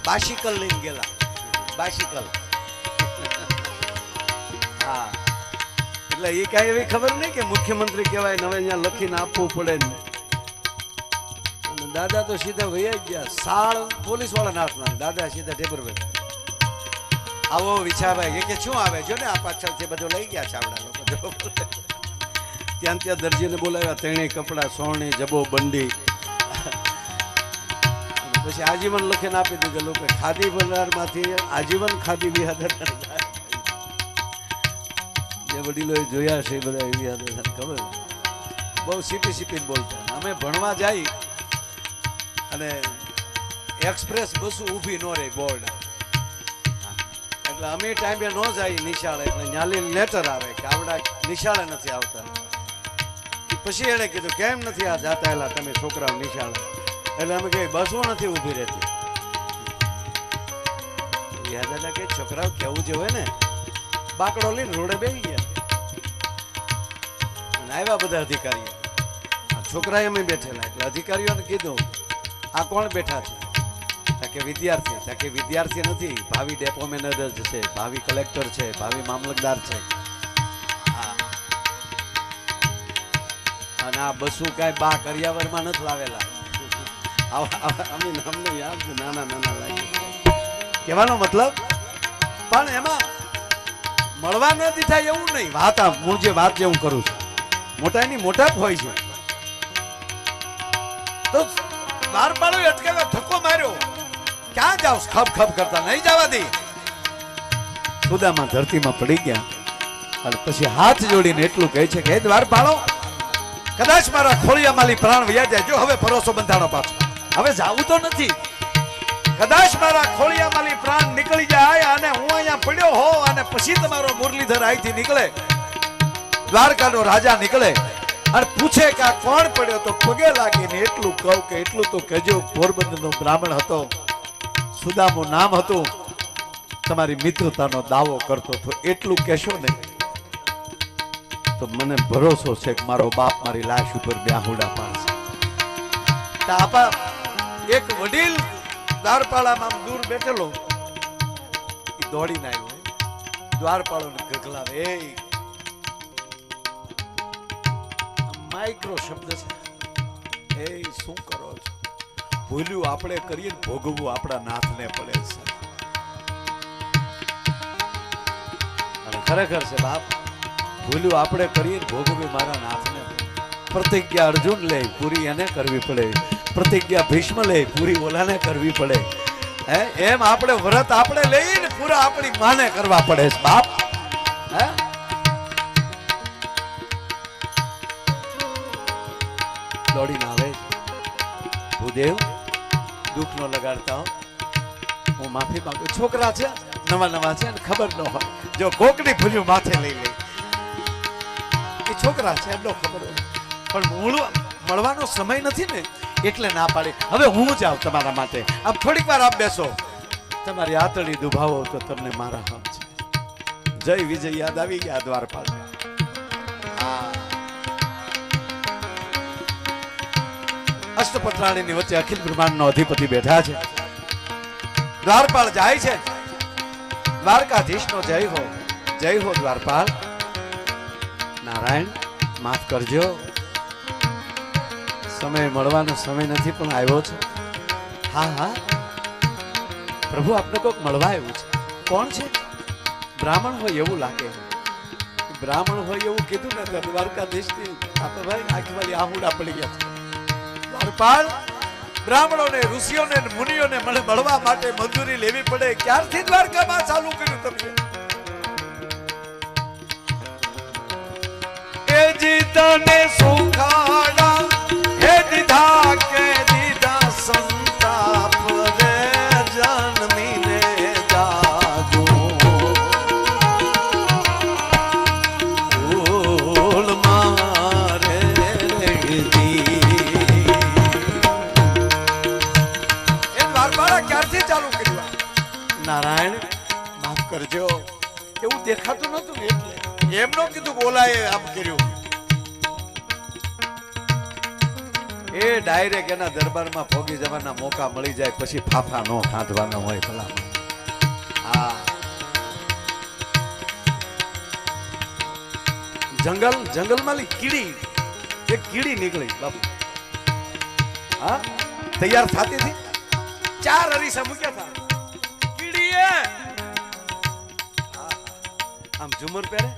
બાઇસિકલ લઈને ગયેલા, બાઇસિકલ. હા, એટલે એ કાંઈ એવી ખબર નહીં કે મુખ્યમંત્રી કહેવાય ને હવે અહીંયા લખીને આપવું પડે ને. અને દાદા તો સીધા વૈયા ગયા, સાળ પોલીસ વાળા નાથના. દાદા સીધા ઢેબરભાઈ આવો વિછાભાઈ કે શું આવે જો ને આ પાછળથી બધું લઈ ગયા ચાવડા લોકો. ત્યાં દરજીને બોલાવ્યા, તેણે કપડા, સોણી, જબો, બંડી. પછી આજીવન લખીને આપી દીધું લોકો. ખાદી ભંડારમાંથી આજીવન ખાદી વિહાર જે વડીલોએ જોયા છે એ બધા એવી યાદ ખબર. બહુ સીપી સીપીને બોલતા. અમે ભણવા જાય અને એક્સપ્રેસ બસો ઊભી ન રહી બોર્ડ, એટલે અમે ટાઈમે ન જાય નિશાળે. એટલે ન્યાલી લેટર આવે કે આવડા નિશાળે નથી આવતા. પછી એને કીધું કેમ નથી આ જાતા એલા તમે છોકરાઓ નિશાળે? એટલે અમે કહીએ બસો નથી ઊભી રહેતી. યાદ હતા કે છોકરાઓ કેવું જ હોય ને. બાકડો લઈને રોડે બેસી ગયા અને આવ્યા બધા અધિકારીઓ. છોકરાએ અમે બેઠેલા એટલે અધિકારીઓને કીધું આ કોણ બેઠા છે? કે વિદ્યાર્થી. કે વિદ્યાર્થી નથી, ભાવિ ડેપો મેનેજર છે, ભાવિ કલેક્ટર છે, ભાવિ મામલતદાર છે. અને આ બસું કાંઈ બા કરિયાવરમાં નથી લાવેલા. અમને યાદ છે, નાના નાના લાગે કહેવાનો મતલબ. પણ એમાં મળવા નથી થાય એવું નહીં. વાત હું જે વાત જે હું કરું છું મોટાની મોટા હોય છે. તો દ્વારપાળો અટકાવ્યો, ધક્કો માર્યો. ક્યાં જાવ? ખપ ખપ કરતા નહીં જવા દે. સુદામા ધરતીમાં પડી ગયા અને પછી હાથ જોડીને એટલું કહે છે કે હે દ્વારપાળો, કદાચ મારા ખોળિયા માલી પ્રાણ વયા જાય. જો હવે ભરોસો બંધાણો પાછો, હવે જાવું તો નથી. કદાચ મારા ખોળિયા માલી પ્રાણ નીકળી જાય અને હું અહીંયા પડ્યો હો અને પછી તમારો મુરલીધર અહીંથી નીકળે, દ્વારકાનો રાજા નીકળે અને પૂછે કે આ કોણ પડ્યો, તો પગે લાગીને એટલું કહું કે એટલું તો કહેજો, પોરબંદરનો બ્રાહ્મણ હતો, સુદામું નામ હતું, તમારી મિત્રતાનો દાવો કરતો હતો. એટલું કહેશો ને તો મને ભરોસો છે કે મારો બાપ મારી લાશ ઉપર બ્યાહુડા પાડશે. એક વડીલ દ્વારપાળામાં દૂર બેઠેલો એ દોડીને આવ્યો. દ્વારપાળોને ગગલાવે, એ માઇક્રો શબ્દ છે, એ શું કરો છો? ભૂલ્યું આપણે કરીએ ને ભોગવવું આપણા નાથને પડે છે. અને ખરેખર છે બાપ, ભૂલ્યું આપણે કરીએ ભોગવ્યું મારા નાથને. પ્રતિજ્ઞા અર્જુન લે પૂરી એને કરવી પડે, પ્રતિજ્ઞા ભીષ્મ લે પૂરી ઓલાને કરવી પડે. હે એમ આપણે વ્રત આપણે લઈને પૂરા આપણી માને કરવા પડે છે બાપ. હે દોડીને આવે, ભૂદેવ દુઃખ નો લગાડતા હો, હું માફી માંગુ. છોકરા છે નવા નવા છે ખબર ન હોય, જો કોકની ભૂલ્યું માથે લઈ લે. એ છોકરા છે એમનો ખબર હોય, પણ મળવાનો સમય નથી ને એટલે ના પાડી. હવે હું જાઉં તમારા માટે, આમ થોડીક વાર આપ બેસો, તમારી આતડી દુભાવો તો તમને મારા હાથ છે. જય વિજય યાદ આવી ગયા દ્વારપાળ. અષ્ટપત્રાણીની વચ્ચે અખિલ બ્રહ્માંડનો અધિપતિ બેઠા છે. દ્વારપાળ જાય છે, દ્વારકાધીશનો જય હો, જય હો દ્વારપાળ. નારાયણ માફ કરજો, સમય મળવાનો સમય નથી પણ આવ્યો છે. હા હા પ્રભુ, આપને કોઈક મળવા આવ્યું છે. કોણ છે? બ્રાહ્મણ હોય એવું લાગે. બ્રાહ્મણ હોય એવું કીધું ને દ્વારકાધીશની આપણે ભાઈ આખી વાળી આહુડા પડી ગયા. દ્વારપાલ બ્રાહ્મણોને ઋષિઓને મુનિઓને મને મળવા માટે મંજૂરી લેવી પડે, ક્યારથી દ્વારકામાં ચાલુ કર્યું તમે? એ જીતને સુખાડા હે દીધા કે દીધા સંતાપ રે જન્મીને જાગો ભૂલ મારે રેગદી. એ દ્વારપાળા ક્યારથી ચાલુ કર્યું? નારાયણ માફ કરજો, એવું દેખાતું નતું એટલે એમનો કીધું બોલાય આમ કર્યું. એ ડાયરેક્ટ એના દરબારમાં ભોગી જવાના મોકા મળી જાય પછી ફાફા નો ખાંધવાના હોય ભલા. હા, જંગલમાં કીડી, એક કીડી નીકળી બાપુ. હા, તૈયાર થતી હતી, 4 અરીસા મૂક્યા હતા કીડીએ. આમ ઝુમર પહેરે,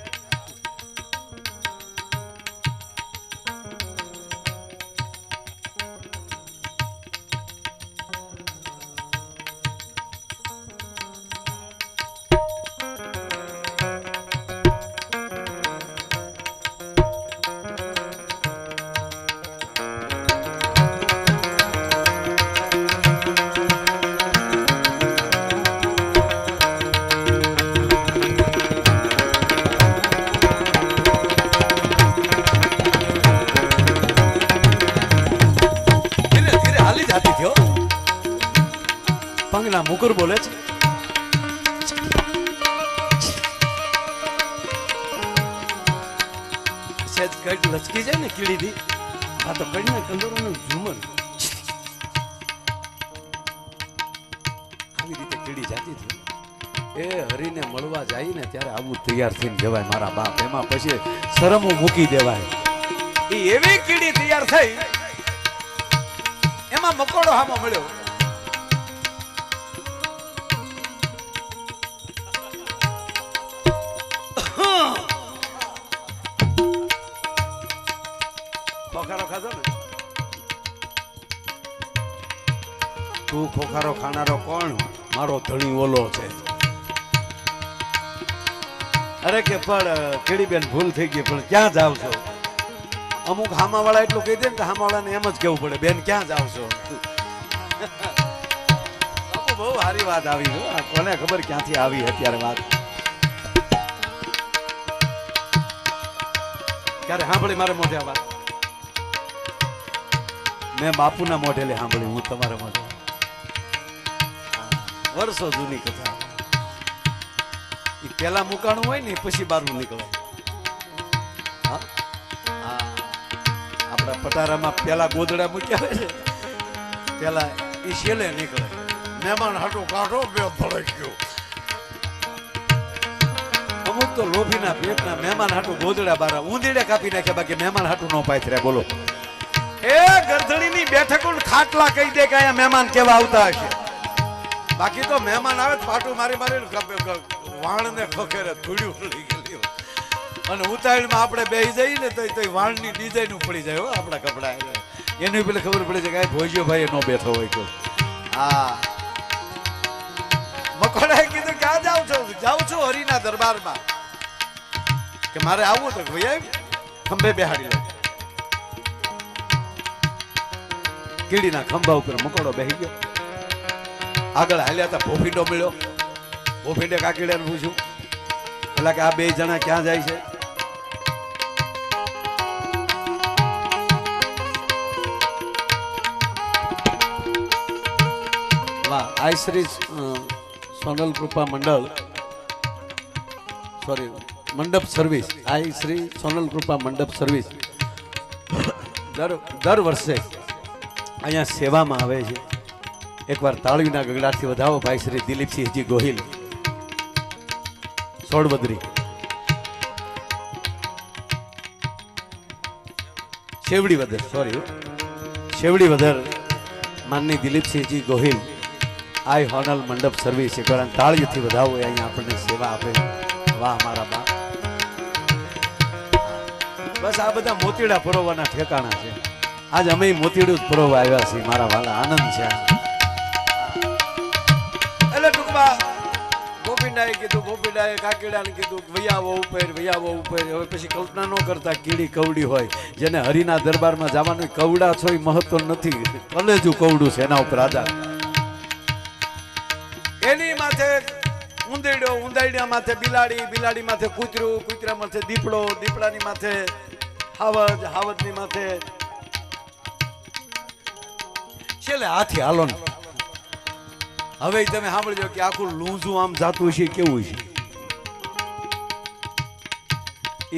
પંગના મુકુર બોલે છે. સેજ કઈ લચકી જાય ને કીડી થી, આ તો કડીને કંદોરોનું ઝુમર. આવી રીતે કીડી જાતી હતી. એ હરીને મળવા જાય ને ત્યારે આવું તૈયાર થઈને જવાય મારા બાપ. એમાં પછી શરમો મૂકી દેવાય. એ એવી કીડી તૈયાર થઈ, એમાં મકોડો હામો મળ્યો. ખોખારો ખાધો ને? તું ખોખારો ખાનારો કોણ? મારો ધણી ઓલો છે. અરે કે પણ કેડી બેન ભૂલ થઈ ગઈ, પણ ક્યાં જાવ છો? અમુક હામાવાળા એટલું કહી દે ને કે હામાવાળાને એમ જ કેવું પડે, બેન ક્યાં જાવ છો? બહુ સારી વાત આવી, કોને ખબર ક્યાંથી આવી અત્યારે વાત. ક્યારે સાંભળી મારે મોઢે આ વાત? મેં બાપુના મોઢેલે સાંભળી, હું તમારા મોઢે. વર્ષો જૂની કથા. એ પેલા મુકાણું હોય ને પછી બારું નીકળે. આપણા પટારામાં પેલા ગોદડા મૂક્યા હોય ને, પેલા એ શેલે નીકળે. મહેમાન હાટું કાઢો બે ભળાઈ ગયો. અમુક તો લોભીના પેટના મહેમાન હાટું ગોદડા બારા ઊંધીડે કાપી નાખ્યા, બાકી મહેમાન હાટું ન પાથર્યા. બોલો, એ ગરધણીની બેઠક ખાટલા કહી દે કે અહીંયા મહેમાન કેવા આવતા હશે. બાકી તો મહેમાન આવે પાટું મારી વાણને ખોખેરે ધૂળ્યું ઉડી ગયેલી અને ઉતાવળમાં આપણે બેસી જઈએ ને તો વાણની ડિઝાઇન પડી જાય હો આપણા કપડા. એની પેલે ખબર પડે છે કે ભોજ્યો ભાઈ નો બેઠો હોય તો. હા, મકોડાએ કીધું ક્યાં જાવ છો? જાઉં છું હરિના દરબારમાં. કે મારે આવવું તો ભાઈ ખંભે બેહાડી લો. કીડીના ખંભા ઉપર મકોડો બેસી ગયો. આગળ હાલ્યા હતા ભોફીંડો મળ્યો. ભોફીંડે કાકીડાને પૂછ્યું એટલે કે આ બે જણા ક્યાં જાય છે? વાહ, આઈ શ્રી સોનલ કૃપા મંડળ, સોરી મંડપ સર્વિસ, આઈ શ્રી સોનલ કૃપા મંડપ સર્વિસ દર વર્ષે અહીંયા સેવામાં આવે છે. એકવાર તાળીના ગગડાથી વધાવો ભાઈ શ્રી દિલીપસિંહજી ગોહિલ, સોડવદરી, શેવડી વધર, સોરી શેવડી વધર, માનની દિલીપસિંહજી ગોહિલ, આઈ હોનલ મંડપ સર્વિસ. એકવાર તાળીથી વધાવો, અહીંયા આપણને સેવા આપે. વાહ મારા બા. બસ આ બધા મોતીડા પરોવાના ઠેકાણા છે. આજ અમે મોતીડું જ પરોવા આવ્યા છીએ મારા વાલા, આનંદ છે. એટલે ટૂંકમાં ગોપીનાએ કીધું, ગોપીનાએ કાકીડાને કીધું વૈયાવો ઉપર, વૈયાવો ઉપર. હવે પછી કલ્પના ન કરતા કીડી કવડી હોય, જેને હરિના દરબારમાં જવાનું કવડા છો એ મહત્વ નથી, કલેજું કવડું છે એના ઉપર આધાર. એની માથે ઉંદરડો, ઉંદરડા માથે બિલાડી, બિલાડી માથે કૂતરું, કૂતરા માથે દીપડો, દીપડાની માથે હાવજ, હાવજની માથે છેલ્લે હાથી. હાલો ને હવે તમે સાંભળજો કે આખું લૂંઝું આમ જાતું છે કેવું છે.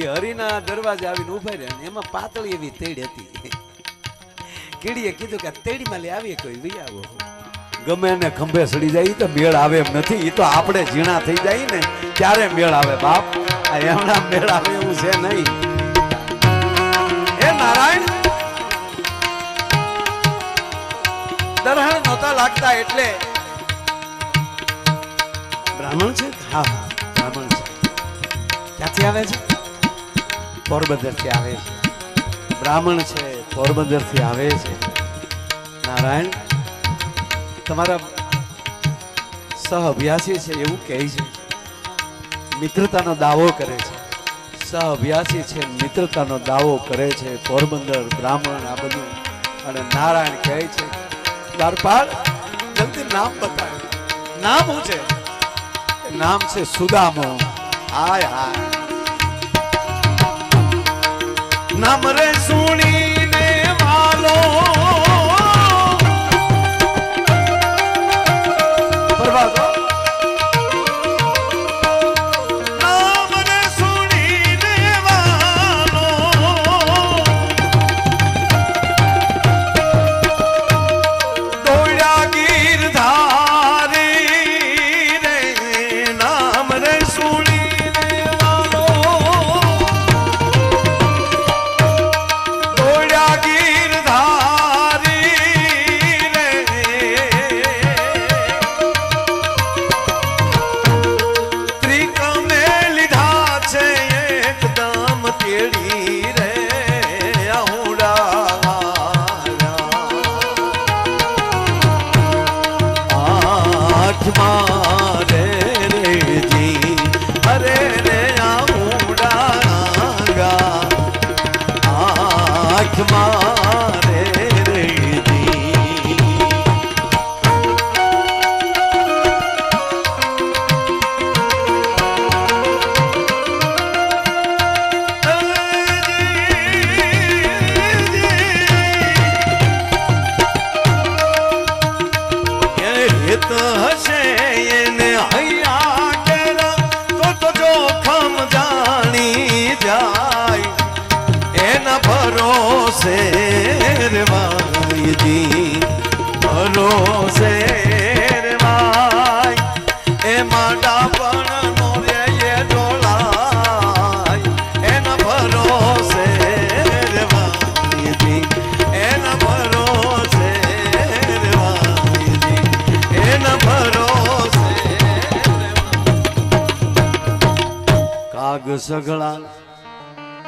એ હરિના દરવાજે આવીને ઉભા રહ્યા, એમાં પાતળી એવી તેડ હતી. કીડીએ કીધું કે તેડીમાં લઈ આવીએ કોઈ વી આવો. ગમે એને ખંભે સડી જાય તો મેળ આવે એમ નથી, એ તો આપણે ઝીણા થઈ જાય ને ત્યારે મેળ આવે બાપ. આ એમના મેળ આવે એવું છે નહીં. હે નારાયણ, દરહણ નહોતા લાગતા એટલે બ્રાહ્મણ છે. હા બ્રાહ્મણ છે. ક્યાંથી આવે છે? પોરબંદર થી આવે છે. બ્રાહ્મણ છે, પોરબંદર થી આવે છે. નારાયણ, તમારા સહ અભ્યાસી છે એવું કહે છે, મિત્રતાનો દાવો કરે છે. સહ અભ્યાસી છે, મિત્રતાનો દાવો કરે છે. પોરબંદર બ્રાહ્મણ આ બધું. અને નારાયણ કહે છે દ્વારપાળ જલ્દી નામ બતાવે. નામ શું છે? નામ છે સુદામો. હાય હાય, નામ રે સુણીને વાલો બરબાદ. નામ રે સુણીને વાલો દોડ્યા ગીરધારી રે. નામ રે સુણીને વાલો દોડ્યા ગીરધારી રે. ત્રિકમે લીધા છે એકદમ તેડી રે. આઠમા રે રેજી, અરે રે આઉડા આઠમા રે રેજી. હશે એને હૈયા કેરા તો જોખમ જાણી જાય. એના ભરોસે રેવાયજી, ભરોસે રેવાય. એમાં ડાપણ નો રે એ ડોલાય. એના ભરોસે રેવાયજી, એના ભરોસે રેવાયજી, એના ભરોસે. કાગ સગળા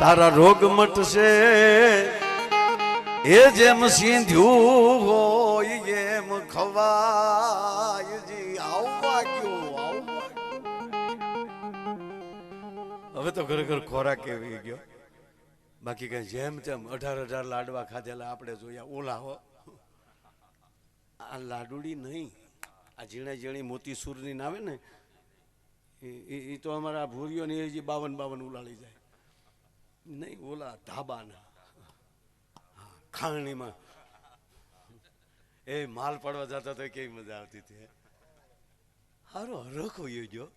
તારા રોગ મટશે, એ જેમ સિંધ્યું હોય એમ ખવાયજી. આવવા ગયો, હવે તો ખરેખર ખોરાક કેવી ગયો. બાકી કઈ જેમ તેમ 18 લાડવા ખાધેલા આપણે જોયા. ઓલા હો આ લાડુડી નહીં, આ ઝીણા ઝીણી મોતીસૂરની આવે ને એ તો અમારા ભૂરીઓ ને 52 ઉલાળી જાય નહીં. ઓલા ધાબાના ખાણીમાં એ માલ પાડવા જતા તો કેવી મજા આવતી હતી. હારો હરખ હોયો ગયો.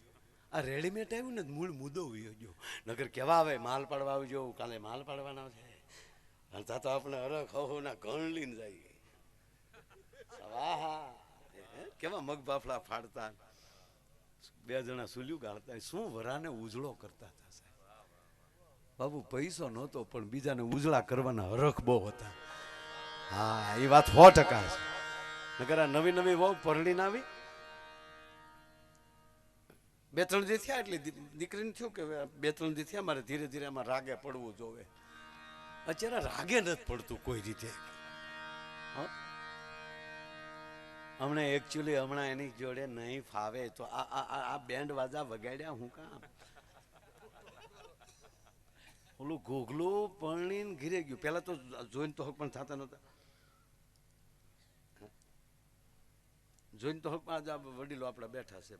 આ રેડીમેડ આવ્યું ને મૂળ મુદ્દો હોયો ગયો. નગર કેવા આવે માલ પાડવા આવજો, કાલે માલ પાડવાના છે. હરતા તો આપણે હરખ હો ના ઘણ લઈને જાય. વાહ, કેવા મગ બાફડા ફાડતા, 2 જણા સુલ્યું ગાળતા, શું વરાને ઉજળો કરતા હતા સાહેબ. બાબુ પૈસો નહોતો પણ બીજાને ઉજળા કરવાના હરખ બહુ હતા. હા એ વાત 100% છે. નકર આ નવી નવી વહુ પરણીને આવી 2-3 દી થયા એટલે દીકરીને થયું કે 2-3 દી થયા મારે ધીરે ધીરે આમાં રાગે પડવું જોવે. અત્યારે રાગે નથી પડતું કોઈ રીતે. હમણાં એકચ્યુઅલી હમણાં એની જોડે નહીં ફાવે તો આ બેન્ડ વાજા વગાડ્યા હું કામ. ઓલું ઘોઘલું પરણીને ઘીરે ગયું. પેલા તો જોઈને તો હક પણ થતા નહોતા. જોઈને તો હક પણ વડીલો આપણા બેઠા છે.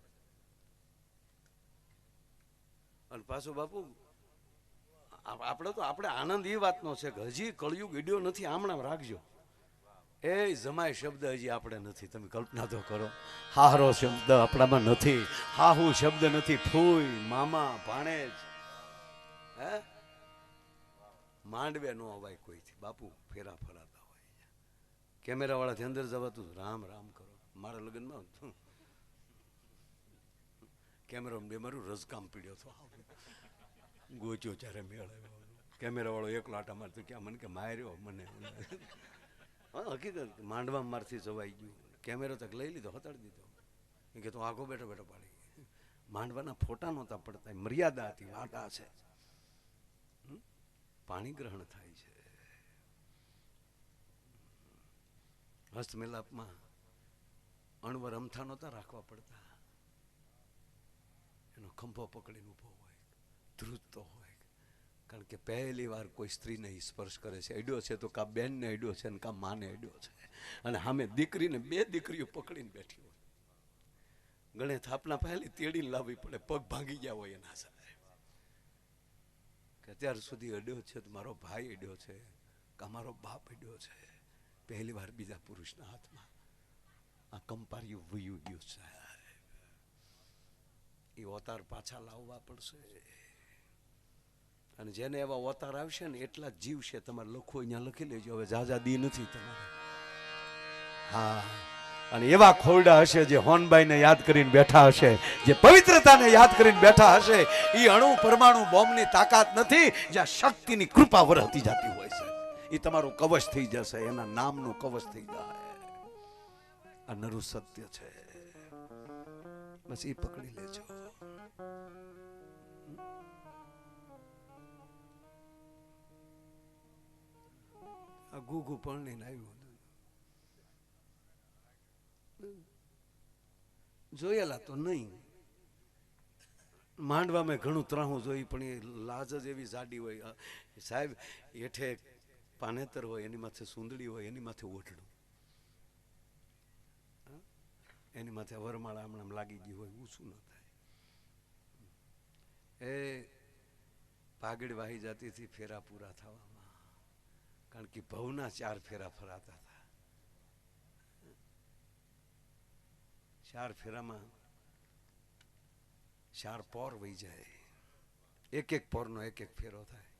અને પાછું બાપુ આપણે આનંદ એ વાતનો છે કે હજી કળિયુગ ઈડ્યો નથી. આમણામ રાખજો. એ જમાય શબ્દ હજી આપણે નથી. તમે કલ્પના તો કરો. હારો શબ્દ આપણામાં નથી. હાહુ શબ્દ નથી. ફૂઈ મામા ભાણેજ હે માંડવે નો અવાય કોઈથી. બાપુ ફેરા ફરાતા હોય. કેમેરા વાળાથી અંદર જવાતું રામ રામ કરો. મારા લગ્નમાં કેમેરા મારું રજકામ પીડ્યો હતો. ગોચ્યો ત્યારે મેળ કેમેરા વાળો એકલો આટા મારતો ક્યાં મને કે માર્યો મને. હકીકત માંડવા મારથી જવાઈ ગયું. કેમેરો તક લઈ લીધો, હતાડી દીધો. એ કે તું આખો બેઠો બેઠો પાડી. માંડવાના ફોટા નહોતા પડતા. મર્યાદા હતી. વાટા છે. પાણી ગ્રહણ થાય છે. હસ્તમેલાપમાં અણવર અમથા નહોતા રાખવા પડતા. એનો ખંભો પકડીને ઉભો હોય, ધ્રુજતો હોય. કારણ કે પહેલી વાર કોઈ સ્ત્રીને સ્પર્શ કરે છે. અડ્યો છે તો કા બેનને અડ્યો છે ને કા માને અડ્યો છે. અને સામે દીકરીને બે દીકરીઓ પકડીને બેઠી હોય. ગણે થાપના પહેલી તેડીને લાવવી પડે. પગ ભાંગી ગયા હોય એના સાથે. કે અત્યાર સુધી અડ્યો છે તો મારો ભાઈ અડ્યો છે કે મારો બાપ અડ્યો છે. પહેલી વાર બીજા પુરુષના હાથમાં આ કંપાર્યું વયું ગયું છે. એ અવતાર પાછા લાવવા પડશે. અને જેને એવા અવતાર આવશે ને એટલા જ જીવ છે. તમારે લખો અહીંયા લખી લેજો. હવે જાજા દી નથી તમારે. હા, અને એવા ખોરડા હશે જે હોનબાઈને યાદ કરીને બેઠા હશે, જે પવિત્રતાને યાદ કરીને બેઠા હશે. એ અણુ પરમાણુ બોમ્બની તાકાત નથી. જ્યાં શક્તિની કૃપા વરસતી જતી હોય છે. એ તમારું કવચ થઈ જશે. એના નામનું કવચ થઈ જાય. આ નરું સત્ય છે. બસ એ પકડી લેજો. આ ગુગુ પરણીને આવ્યું. જોયેલા તો નહીં. માંડવામાં ઘણું ત્રાહું જોઈ પણ એ લાજ જ એવી જાડી હોય. સાહેબ હેઠે પાનેતર હોય, એની માથે સુંદડી હોય, એની માથે ઓઢણું, એની માથે વરમાળા હમણાં લાગી ગઈ હોય. ઊંચું ન થાય. એ પાઘડ વાહી જતી હતી ફેરા પૂરા થવામાં. કારણ કે ભવના 4 ફેરા ફરાતા હતા. 4 ફેરામાં 4 પોર વહી જાય. એક એક પોરનો એક એક ફેરો થાય.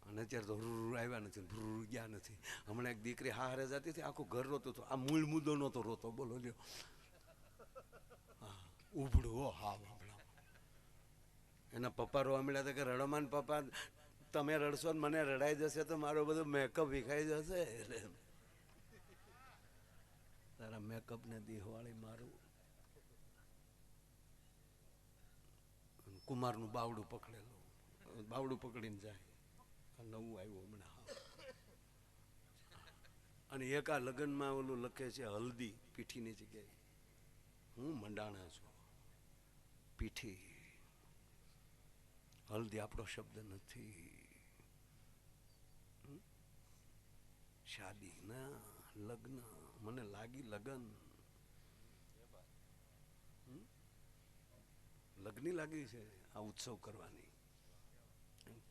અને અત્યારે તો આવ્યા નથી, ગયા નથી. હમણાં એક દીકરી હારે જતી હતી, આખું ઘર રોતું હતું. આ મૂળ મુદ્દો નહોતો રોતો. બોલો લ્યો. ઉભડું હા. એના પપ્પા રોવા મળ્યા હતા કે રડોમાન પપ્પા તમે રડશો ને મને રડાઈ જશે તો મારો બધો મેકઅપ વિખાઈ જશે. એટલે તારા મેકઅપ ને દિવાળી મારું. કુમારનું બાવડું પકડેલું. બાવડું પકડીને જાય. નવું આવ્યું હમણાં. અને એક આ લગ્નમાં ઓલું લખે છે હલ્દી પીઠીની જગ્યાએ. હું મંડાણા છું. પીઠી. હલ્દી આપણો શબ્દ નથી. શાદી ના લગ્ન. મને લાગી લગ્ન લગ્ની લાગી છે આ ઉત્સવ કરવાની.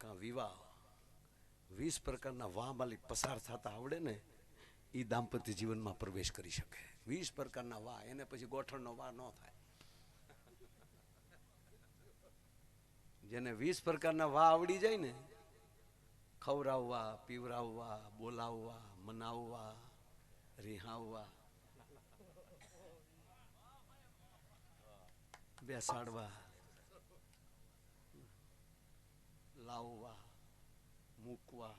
કા વિવાહ. 20 પ્રકારના વાહ માલિક પસાર થતા આવડે ને એ દાંપત્ય જીવનમાં પ્રવેશ કરી શકે. 20 પ્રકારના વાહ. એને પછી ગોઠણનો વાહ ન થાય. જેને 20 પ્રકારના વાહ આવડી જાય ને, ખવડાવવા, પીવરાવવા, બોલાવવા, મનાવવા, રિહાવવા, બેસાડવા, લાવવા, મૂકવા,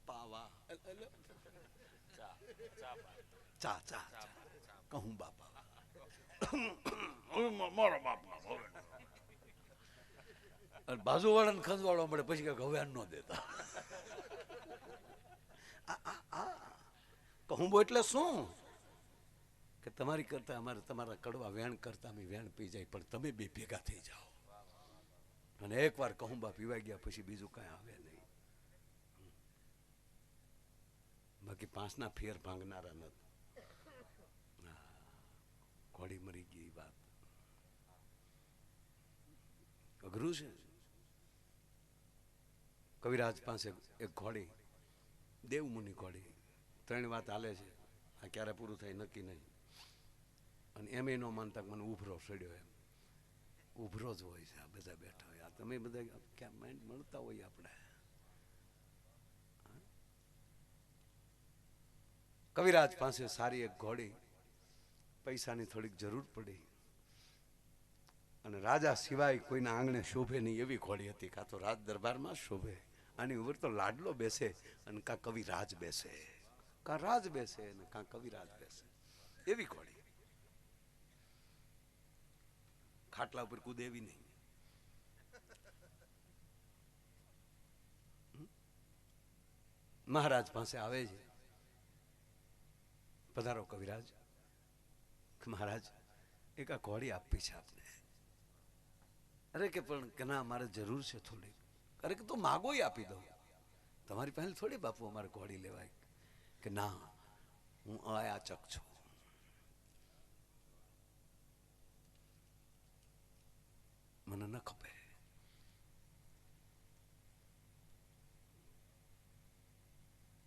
પાવા, ચા ચા કહું બાપા મારા બાપા અને બાજુવાળાને ખંજવાળવા મળે પછી કે હવે ન દેતા. કહું એટલે શું કે તમારી કરતા અમારે તમારા કડવા વેણ કરતા અમે વેણ પી જાય, પણ તમે બે ભેગા થઈ જાઓ. અને એકવાર કહુંબા પીવાઈ ગયા પછી બીજું કાંઈ આવે નહીં. બાકી પાંચના ફેર ભાંગનારા નથી. ઘોડી મરી ગઈ વાત અઘરું છે. કવિરાજ પાસે એક ઘોડી, દેવમુનિ ઘોડી, 3 વાત હાલે છે. આ ક્યારે પૂરું થાય નક્કી નહીં. અને એમ ન માનતા મને ઉભરો સડ્યો, એમ ઉભરો જ હોય છે. આ બધા બેઠા હોય, આ તમે બધા ક્યાં માઇન્ડ મળતા હોય આપણે. કવિરાજ પાસે સારી એક ઘોડી, પૈસાની થોડીક જરૂર પડી, અને રાજા સિવાય કોઈના આંગણે શોભે નહીં એવી ઘોડી હતી. કાં તો રાજ દરબારમાં શોભે, આની ઉપર તો લાડલો બેસે અને કાં કવિરાજ બેસે, કાં રાજ બેસે અને કાં કવિરાજ બેસે, એવી ઘોડી. ખાટલા ઉપર કૂદે એવી નહીં. મહારાજ પાસે આવે છે, પધારો કવિરાજ. મહારાજ એક આ ઘોડી આપી છે આપને. અરે કે પણ કે ના મારે જરૂર છે થોડી. અરે કે તો માગો આપી દઉં, તમારી પાસે થોડી બાપુ અમારે ઘોડી લેવાય. કે ના હું અયાચક છું, મને ન ખપે.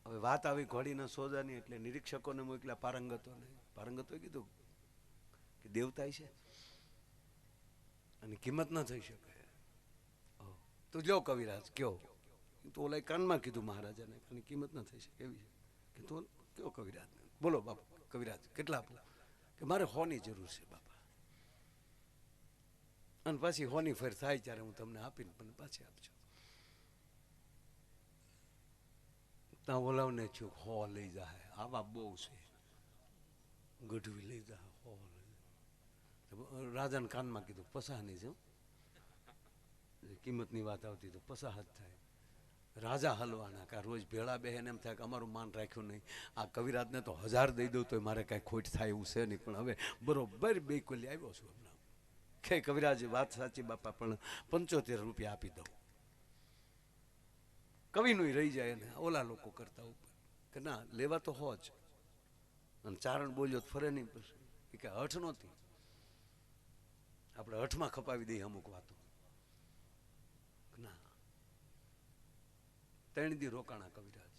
હવે વાત આવી ઘોડીના સોદાની, એટલે નિરીક્ષકોને મોકલ્યા, પારંગતોએ કીધું કે દેવતાય છે અને કિંમત ન થઈ શકે. તો જો કવિરાજ કયો. તો ઓલા કાનમાં કીધું મહારાજાને, આની કિંમત ન થઈ શકે એવી છે. કે તો કયો કવિરાજ, બોલો બાપુ કવિરાજ કેટલા આપો. કે મારે 100ની જરૂર છે બાપા, અને પાછી 100ની ફેર થાય ત્યારે હું તમને આપીને પણ પાછી આપજો. ત્યાં ઓલાવને થયું 100 લઈ જાય, આવા બહુ છે, ગઢવી લઈ જાય 100. રાજાને કાનમાં કીધું 50ની છે, કિંમતની વાત આવતી તો 50 જ થાય. રાજા હલવાના, કા રોજ ભેળા બેહેને એમ થાય કે અમારું માન રાખ્યું નહીં. આ કવિરાજને તો 1000 દઈ દઉં તો મારે કાંઈ ખોટ થાય એવું છે નહીં, પણ હવે બરોબર બે કોલી આવ્યો છું હમણાં. કે કવિરાજ વાત સાચી બાપા, પણ 75 રૂપિયા આપી દઉં. કવિનું રહી જાય ને ઓલા લોકો કરતા ઉપર કે ના લેવા તો હો જ. અને ચારણ બોલ્યો ફરે નહીં. પછી કે હઠ નહોતી, આપણે હઠમાં ખપાવી દઈએ અમુક વાતો. ના 3 દી રોકાણા કવિરાજ.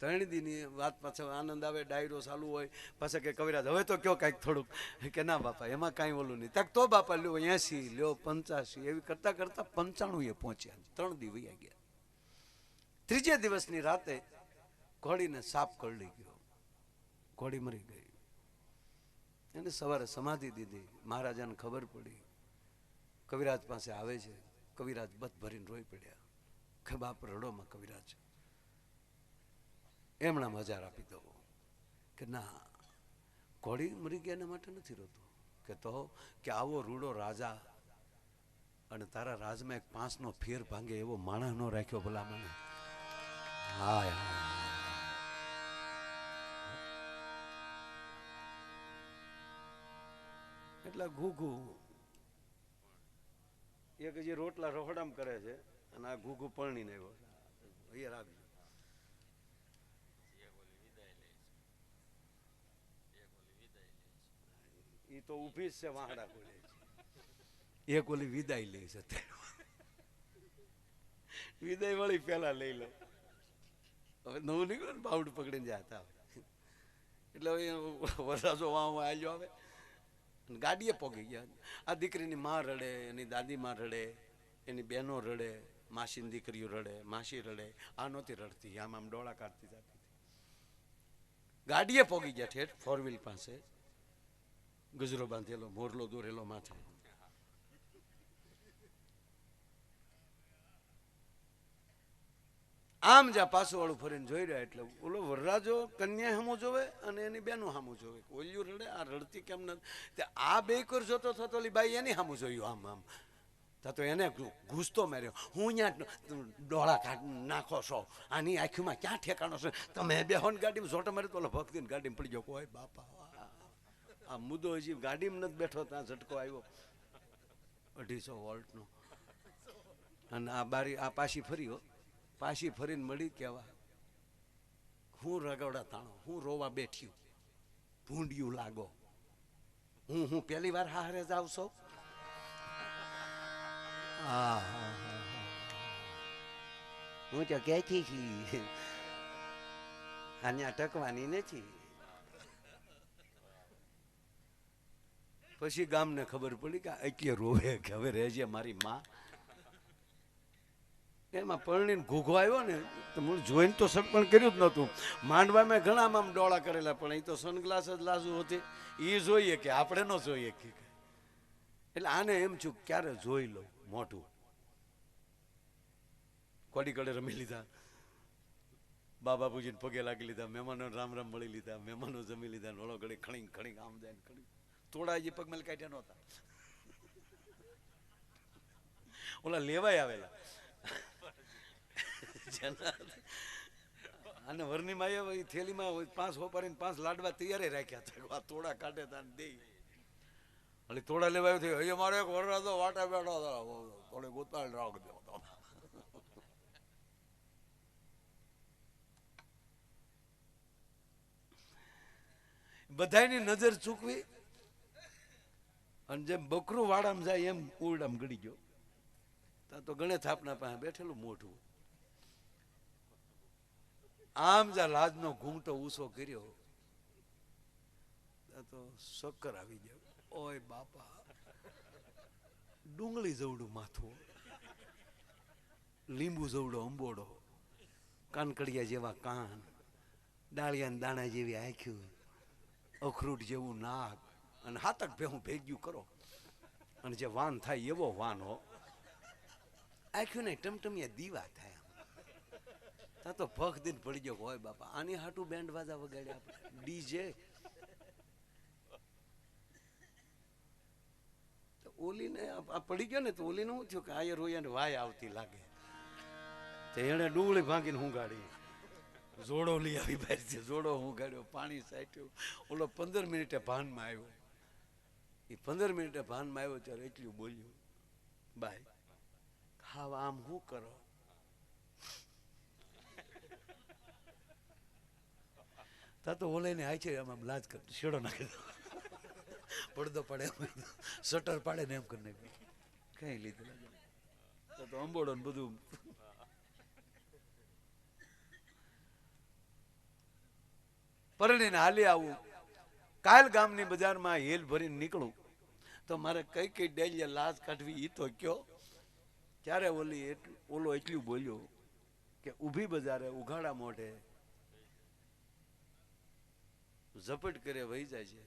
3 દીની વાત પાછળ આનંદ આવે, ડાયરો ચાલુ હોય. પાછા કે કવિરાજ હવે તો કયો કાંઈક થોડુંક. કે ના બાપા એમાં કાંઈ ઓલું નહીં. તક તો બાપા લ્યો 80, લ્યો 85, એવી કરતા કરતા 95 પહોંચ્યા. 3 દી વયા ગયા. 3જે દિવસની રાતે ઘોડીને સાપ કરડી ગયો, ઘોડી મરી ગઈ. એને સવારે સમાધિ દીધી. મહારાજાને ખબર પડી, કવિરાજ પાસે આવે છે. કવિરાજ બધ ભરીને રોઈ પડ્યા કે બાપ રડોમાં કવિરાજ, એમણા 1000 આપી દો. કે ના ઘોડી મરી ગયા એના માટે નથી રોતો. કે તો કે આવો રૂડો રાજા અને તારા રાજમાં એક 5નો ફેર ભાંગે એવો માણસ નો રાખ્યો ભલા મને. હા એટલે ઘૂઘુ એક જે રોટલા રહોડામ કરે છે, અને આ ઘૂઘુ પરણીને આવ્યો અહીંયા રાખજો. એ તો ઊભી જ છે વાહડા ખોલે છે. એક ઓલી વિદાય લે છે, વિદાય વળી પેલા લઈ લો. હવે નવું નીકળે ને બાવડું પકડીને જતા, એટલે વરસાદો વાહ આવ્યો આવે. ગાડીએ પોગી ગયા. આ દીકરીની માં રડે, એની દાદી માં રડે, એની બહેનો રડે, માસીની દીકરીઓ રડે, માસી રડે. આ નહોતી રડતી, આમ ડોળા કાઢતી જતી હતી. ગાડીએ પોગી ગયા ઠેઠ 4 વ્હીલ પાસે, ગજરો બાંધેલો, મોરલો દોરેલો માથે. આમ જ્યાં પાછું વાળું ફરીને જોઈ રહ્યા, એટલે ઓલો વરરાજો કન્યા સામું જોવે અને એની બેનું સામું જોવે. ઓલિયું રડે, આ રડતી કેમ નથી. આ બે કર જોતો થતો બાઈ એની સામું જોયું. આમ આમ તો એને ઘૂસતો માર્યો, હું અહીંયા ડોળા કાઢ નાખો છો, આની આંખીમાં ક્યાં ઠેકાણો છે, તમે બેહો ને ગાડીમાં ઝોટો માર્યો તો ભક્તિને ગાડીમાં પડી ગયો. કોઈ બાપા, આ મુદ્દો હજી ગાડીમાં નથી બેઠો ત્યાં ઝટકો આવ્યો 250 વોલ્ટનો. અને આ બારી આ પાછી ફરી, પાછી ફરીને મળી કેવા, હું રગવડા તાણો, હું રોવા બેઠ્યું, ભૂંડિયું લાગો, હું પહેલી વાર હારે જ આવશો. હું તો કહેતી છી આને ટકવાની નથી. પછી ગામને ખબર પડી કે એટલે રોવે કે હવે રહેજે મારી માં. એમાં પરણીને ઘૂઘો આવ્યો ને તો હું જોઈને તો સગપણ કર્યું જ નહોતું. માંડવામાં ઘણા આમ ડોળા કરેલા, પણ એ તો સનગ્લાસ જ લાજુ હતી, એ જોઈએ કે આપણે ન જોઈએ કે. એટલે આને એમ છું ક્યારે જોઈ લઉં મોટું. કોડી કડે રમી લીધા, બા બાપુજીને પગે લાગી લીધા, મહેમાનો રામ રામ મળી લીધા, મહેમાનો જમી લીધા, નોળો ઘડી ખણી ખણી આમ જાય ખણી તોડાજી પગમેલ કાઢ્યા નહોતા. ઓલા લેવાય આવેલા અને વરની માં થેલીમાં 5 હોપારીને 5 લાડવા તૈયાર રાખ્યા હતા. તોડા કાઢે તા દે એટલે તોડા લેવા આવ્યો થયો, મારે એક વરરાજો વાટા બેઠો થોડી ગોતાળ રાખ દો. બધાની નજર ચૂકવી અને જેમ બકરું વાડામાં જાય એમ ઉરડામ ગળી ગયો. ત્યાં તો ગણે થાપના પાસે બેઠેલું મોઢું, આમ જા લાજનો ઘૂંટો ઊંચો કર્યો તો શક્કર આવી ગયો. ઓય બાપા, ડુંગળી જવડું માથું, લીંબુ જવડો અંબોડો, કાનકડિયા જેવા કાન, ડાળિયા દાણા જેવી આંખ્યું, અખરૂટ જેવું નાક, અને હાથક ભેહું ભેગ્યું કરો, અને જે વાન થાય એવો વાન હો. આંખ્યું ને ટમટમિયા દીવા થાય. તા તો ભખ દિન પડી ગયો. હોય બાપા, આની હાટું બેન્ડ વાજા વગાડ્યા આપણે, ડીજે. ઓલીને આ પડી ગયો ને તો ઓલીને શું થયું કે આયર હોય ને વાય આવતી લાગે, તો એને ડુંગળી ભાંગીને હું ગાડી જોડો લઈ આવી બહાર છે, જોડો હું ગાડ્યો, પાણી સાટ્યું. ઓલો 15 મિનિટે ભાનમાં આવ્યો. એ 15 મિનિટે ભાનમાં આવ્યો ત્યારે એટલું બોલ્યું, બાય ખાવા આમ શું કરો? તા તો ઓલે ને આય છે આમ લાજ કર શેડો નાખી દો, પડદો પડે શટર પાડે ને એમ કરી નાખ્યું. કઈ લીધું તો અંબોડો ને બધું. પરણીને હાલી આવું, કાલ ગામની બજારમાં હેલ ભરીને નીકળું તો મારે કઈ કઈ ડેલીએ લાજ કાઢવી એ તો કયો. ત્યારે ઓલો એટલું બોલ્યો કે ઊભી બજારે ઉઘાડા મોઢે ઝપટ કરે વહી જાય છે,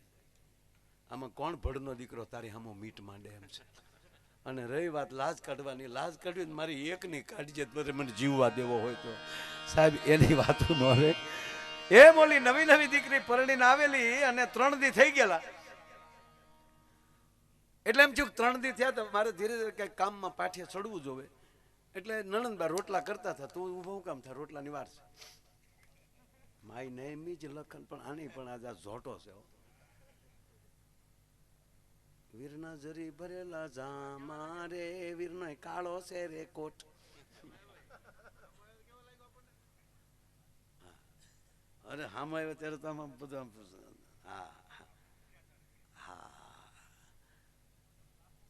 આમાં કોણ ભડનો દીકરો તારી હામો મીટ માંડે એમ છે. અને રહી વાત લાજ કાઢવાની, લાજ કાઢવી મારી એકની કાઢજે, મને જીવવા દેવો હોય તો સાહેબ એની વાતો ન રહે. એમ ઓલી નવી નવી દીકરી પરણીને આવેલી અને 3 દી થઈ ગયેલા. એટલે એમ થયું 3 દી થયા તો મારે ધીરે ધીરે કઈ કામમાં પાઠે ચડવું જોવે. એટલે નણંદબા રોટલા કરતા હતા, તું ઉભો કામ થાય, રોટલાની વાર છે. માઈ નેમી જ લખન, પણ આની પણ આજે ઝોટો છે. વીરના જરી ભરેલા જામા રે, વીરનો કાળો છે રે કોટ. અરે હામાં આવ્યો ત્યારે તો આમાં બધું હા હા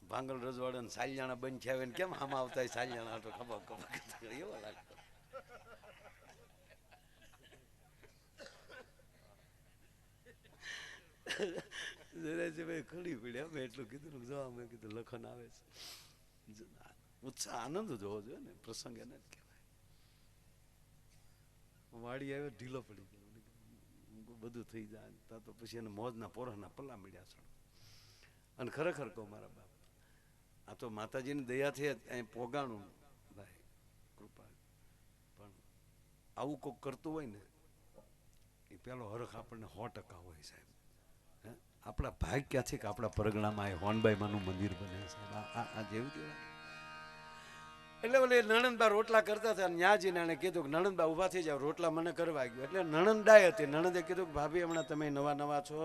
ભાંગલ રજવાડા ને સાલિયાણા બંધ થયા ને કેમ હામાં આવતા સાલિયાણા તો ખબર ખબર એવો લાગતો. જરાજીભાઈ ખડી પડ્યા, મેં એટલું કીધું જો મેં કીધું લખન આવે છે. ઉત્સાહ આનંદ જોવો જોઈએ ને, પ્રસંગ એને જ કહેવાય. વાડી આવ્યો ઢીલો પડી ગયો, બધું થઈ જાય તો પછી એને મોજના પોરાના પલ્લા મળ્યા છે. અને ખરેખર કહું મારા બાપ, આ તો માતાજીની દયાથી અહીં પોગાણું ભાઈ, કૃપા. પણ આવું કોઈક કરતું હોય ને એ પેલો હરખ આપણને 100% હોય સાહેબ. આપણા ભાગ ક્યાંથી કે આપણા પરગણામાં એ હોનબાઈ માનું મંદિર બને છે. આ જેવી કહેવાય એટલે ઓલે નણંદબા રોટલા કરતા હતા, ન્યા જઈને એને કીધું કે નણંદબા ઊભા થઈ જાવ, રોટલા મને કરવા ગયો. એટલે નણંદાય હતી, નણંદે કીધું કે ભાભી હમણાં તમે નવા નવા છો,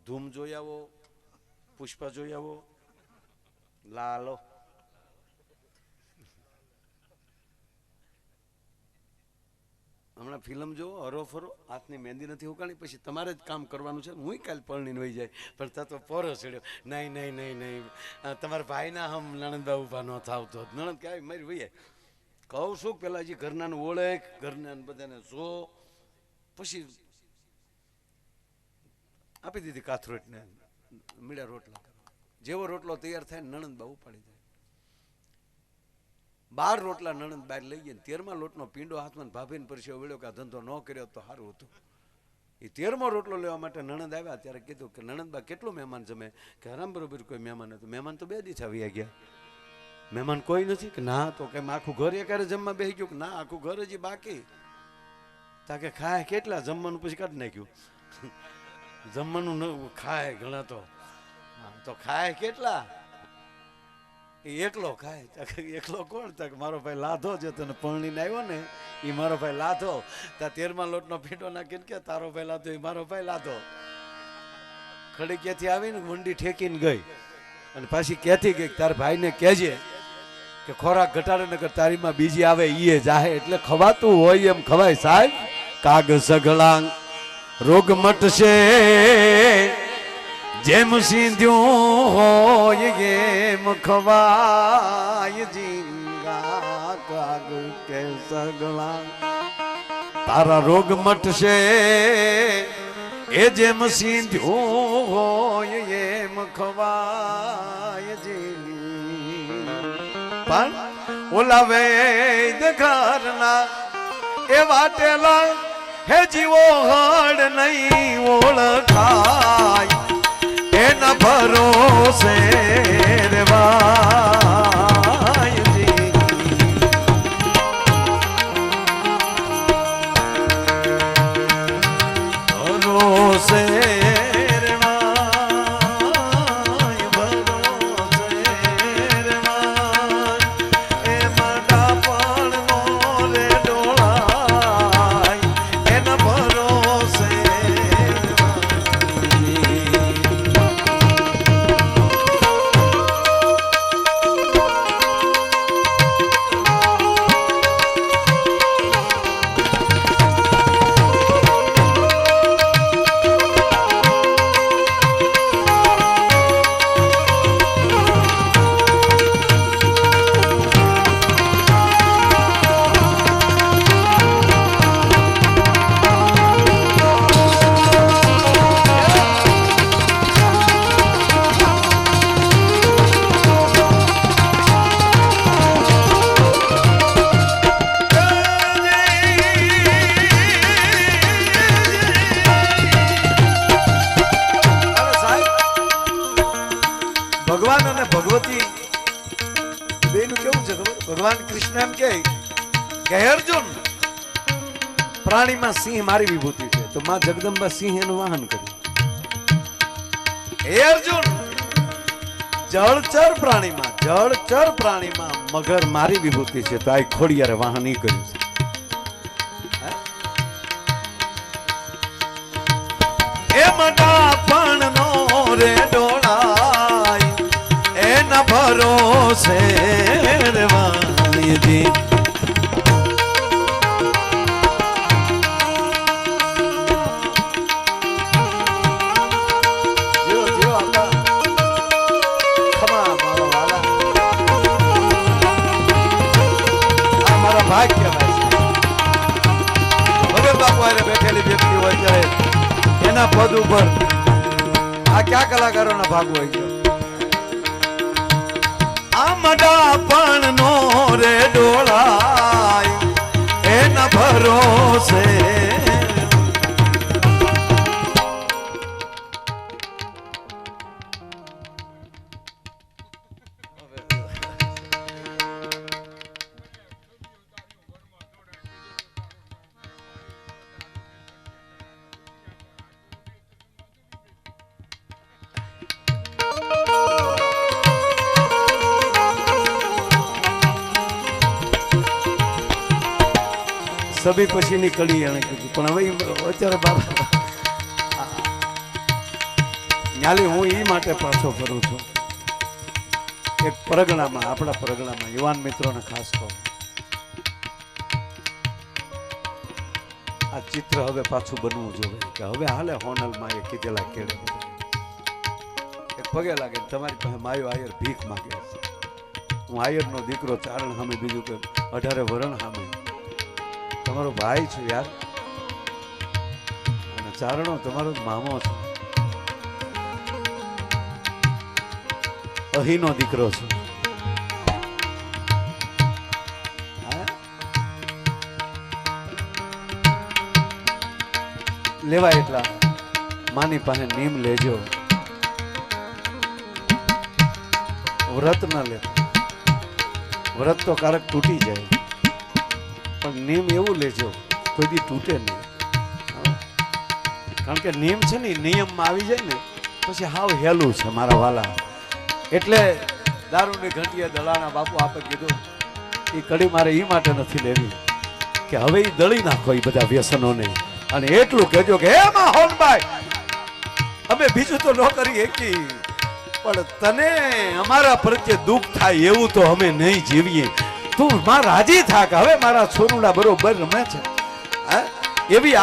ધૂમ જોઈ આવો, પુષ્પા જોઈ આવો, લાલો. હમણાં ફિલ્મ જોવો, હરો ફરો, હાથની મહેંદી નથી ઉકાણી, પછી તમારે જ કામ કરવાનું છે. હું કાલ પરણીને વહી જાય, પણ થતો પોરો છેડ્યો, નહીં નહીં નહીં નહીં, તમારા ભાઈના હમ નણંદબા ઊભા ન થાવતો. નણંદ કે આવી મારી વહી કહું છું, પેલા જે ઘરનાનું ઓળખ, ઘરના બધાને જો, પછી આપી દીધી કાથરોટને મીડા રોટલા. જેવો રોટલો તૈયાર થાય નણંદબા ઉપાડી જાય. 12 રોટલા નણંદ બહાર લઈ ગયા. 13મા લોટનો પીંડો હાથમાં ભાભીને પરસ્યો વળ્યો કે આ ધંધો ન કર્યો તો સારું હતું. એ 13મો રોટલો લેવા માટે નણંદ આવ્યા ત્યારે કીધું કે નણંદબા કેટલું મહેમાન જમે? કે હરામ બરોબર કોઈ મહેમાન હતું. મહેમાન તો 2 દિવસ આવી ગયા. મહેમાન કોઈ નથી? કે ના. તો કેમ આખું ઘર એકારે જમવા બેસી ગયું? કે ના, આખું ઘર હજી બાકી. તા કે ખાય કેટલા? જમવાનું પછી કાઢી નાખ્યું. જમવાનું ન ખાય ઘણા તો ખાય કેટલા? એકલો ખાય. એકલો કોણ? તક મારો ભાઈ લાધો જે તને પરણીને આવ્યો ને, એ મારો ભાઈ લાધો. તા 13મા લોટનો પીંડો નાખીને કે તારો ભાઈ લાધો, એ મારો ભાઈ લાધો. ખડી ક્યાંથી આવીને મુંડી ઠેકીને ગઈ અને પાછી ક્યાંથી ગઈ તારા ભાઈને કહેજે કે ખોરાક ઘટાડે નગર તારીમાં બીજી આવે ઈએ જાહે. એટલે ખવાતું હોય એમ ખવાય સાહેબ. કાગ સગળાંગ રોગ મટશે, જેમ સીંધ્યું હોય એમ ખવાય જીંગા. કાગ કે સગળા તારા રોગ મટશે, એ જેમ સીંધ્યું હોય એમ ખવાય જીંગી. પણ ઓલા વૈદ ઘરના એ વાટેલા હે જીવો હડ નહીં ઓળખાય, એના ભરોસે રેવાય જી. ભરોસે રેવાય, ભરોસે રેવાય. એ માડા પણ નો રે ડોળાય, એના ભરોસે ભગવાન અને ભગવતી બેનું કેવું છે ખબર? ભગવાન કૃષ્ણ એમ કે અર્જુન, પ્રાણીમાં સિંહ મારી વિભૂતિ છે, તો માં જગદંબા સિંહ એનું વાહન કર્યું. હે અર્જુન, જળચર પ્રાણીમાં મગર મારી વિભૂતિ છે, તો આ ખોડિયારે વાહન ઈ કર્યું છે. એ મટા પણ નો રે ડોળાય, એના ભરોસે રેવાય જી. ભાગ કહેવાય છે. ભગત બાપુ આરે બેઠેલી વ્યક્તિ હોય ત્યારે એના પદ ઉપર આ કયા કલાકારોના ભાગ હોય છે? આમડા પણ નો રે ડોળાય, એના ભરોસે સભી પછીની કડી એને કીધું, પણ હવે અત્યારે બાબા ન્યાલી હું એ માટે પાછો ફરું છું. એક પરગણામાં, આપણા પરગણામાં યુવાન મિત્રોને ખાસ કહું, આ ચિત્ર હવે પાછું બનવું જોઈએ કે હવે હાલે હોનલમાં એ કીધેલા કેળે એક પગે લાગે તમારી પાસે માયો આયર ભીખ માગે છે. હું આયરનો દીકરો ચારણ સામે, બીજું કે 18 વરણ સામે તમારો ભાઈ છું યાર, અને ચારણો તમારો મામો છે, અહીંનો દીકરો છે. લેવાય એટલા માની પાસે નીમ લેજો, વ્રત ન લે, વ્રત તો ક્યારેક તૂટી જાય, પણ નીમ એવું લેજો કોઈ દી તૂટે નહીં. કારણ કે નીમ છે ને નિયમમાં આવી જાય ને પછી હાવ હેલું છે મારા વાલા. એટલે દારૂની ઘંટીએ દળાના બાપુ આપે કીધું એ કડી મારે એ માટે નથી લેવી કે હવે એ દળી નાખો એ બધા વ્યસનોને, અને એટલું કહેજો કે હે માં હોનભાઈ અમે બીજું તો ન કરી શકી, પણ તને અમારા પ્રત્યે દુઃખ થાય એવું તો અમે નહીં જીવીએ. તું માં રાજી થા કે હવે મારા છોરુડા બરોબર રમે છે. એવી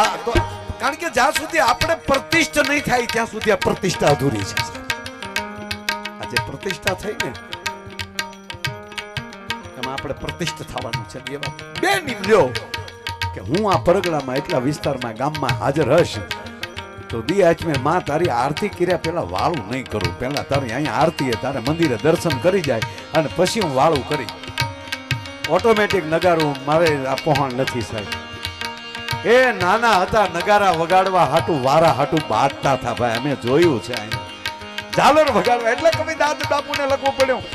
કારણ કે જ્યાં સુધી આપણે પ્રતિષ્ઠ નહીં થાય ત્યાં સુધી આ પ્રતિષ્ઠા અધૂરી છે. આજે પ્રતિષ્ઠા થઈ ને એમાં આપણે પ્રતિષ્ઠ થવાનું છે. એવા બે નિયમ લ્યો કે હું આ પરગણામાં એટલા વિસ્તારમાં ગામમાં હાજર હશ તો દી આચમે માં તારી આરતી કર્યા પેલા વાળું નહીં કરું. પેલા તારી અહીંયા આરતી તારે મંદિરે દર્શન કરી જાય અને પછી હું વાળું કરી. ઓટોમેટિક નગારું મારે આ પહોંચ નથી સાહેબ. એ નાના હતા નગારા વગાડવા હાટું વારા હાટું બાટતા હતા ભાઈ, અમે જોયું છે. અહીંયા ઝાલર વગાડવા એટલે કવિ દાદ બાપુને લખવું પડ્યું.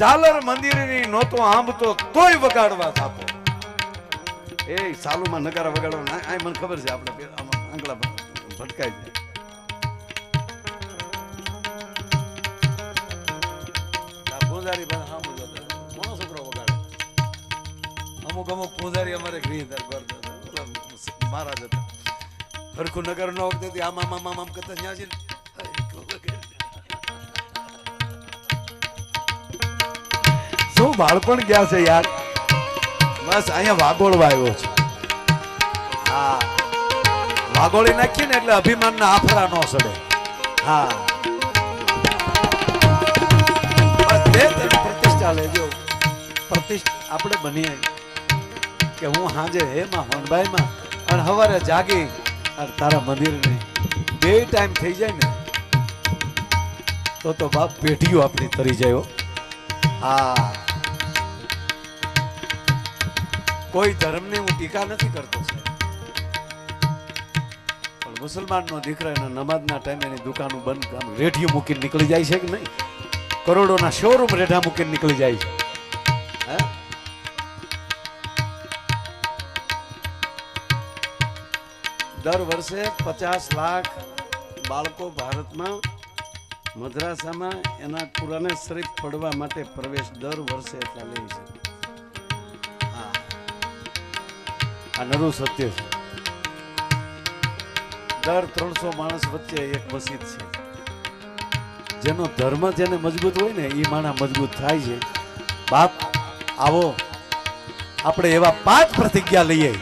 ઝાલર મંદિરની નહોતો આંબતો તોય વગાડવા થાપો. એ સાલુમાં નગારા વગાડવા આ મને ખબર છે, આપણે આંગળા ભટકાઈ જાય. પૂજારી કોનો છોકરો વગાડે? અમુક પૂજારી અમારે મહારાજ હતા, હરખું નગર નો વખતે આમ આમ આમ આમ કરતા ત્યાં છે. શું બાળપણ ગયા છે યાર. બસ અહીંયા વાગોળવા આવ્યો છે. હા, વાગોળી નાખીએ ને એટલે અભિમાન ના આફરા નો સડે. હા, પ્રતિષ્ઠા લેજો. પ્રતિષ્ઠા આપણે બનીએ કે હું હાજે હેમાં હોનભાઈ માં અને સવારે જાગી અને તારા મંદિર ને બે ટાઈમ થઈ જાય ને તો બાપ પેઢીઓ આપણી તરી જાય. હા, કોઈ ધર્મની હું ટીકા નથી કરતો છે, પણ મુસલમાનનો દીકરા એના નમાઝના ટાઈમે એની દુકાનો બંધ રેઢિયું મૂકીને નીકળી જાય છે કે નહીં? કરોડોના શોરૂમ રેઢા મૂકીને નીકળી જાય છે. દર વર્ષે 50 લાખ બાળકો ભારતમાં મદ્રાસામાં એના કુરાને શરીફ પડવા માટે પ્રવેશ દર વર્ષે એટલા લે છે. આ નરું સત્ય છે. દર 300 માણસ વચ્ચે એક મસ્જિદ છે. જેનો ધર્મ જેને મજબૂત હોય ને એ માણા મજબૂત થાય છે. બાપ આવો આપણે એવા 5 પ્રતિજ્ઞા લઈએ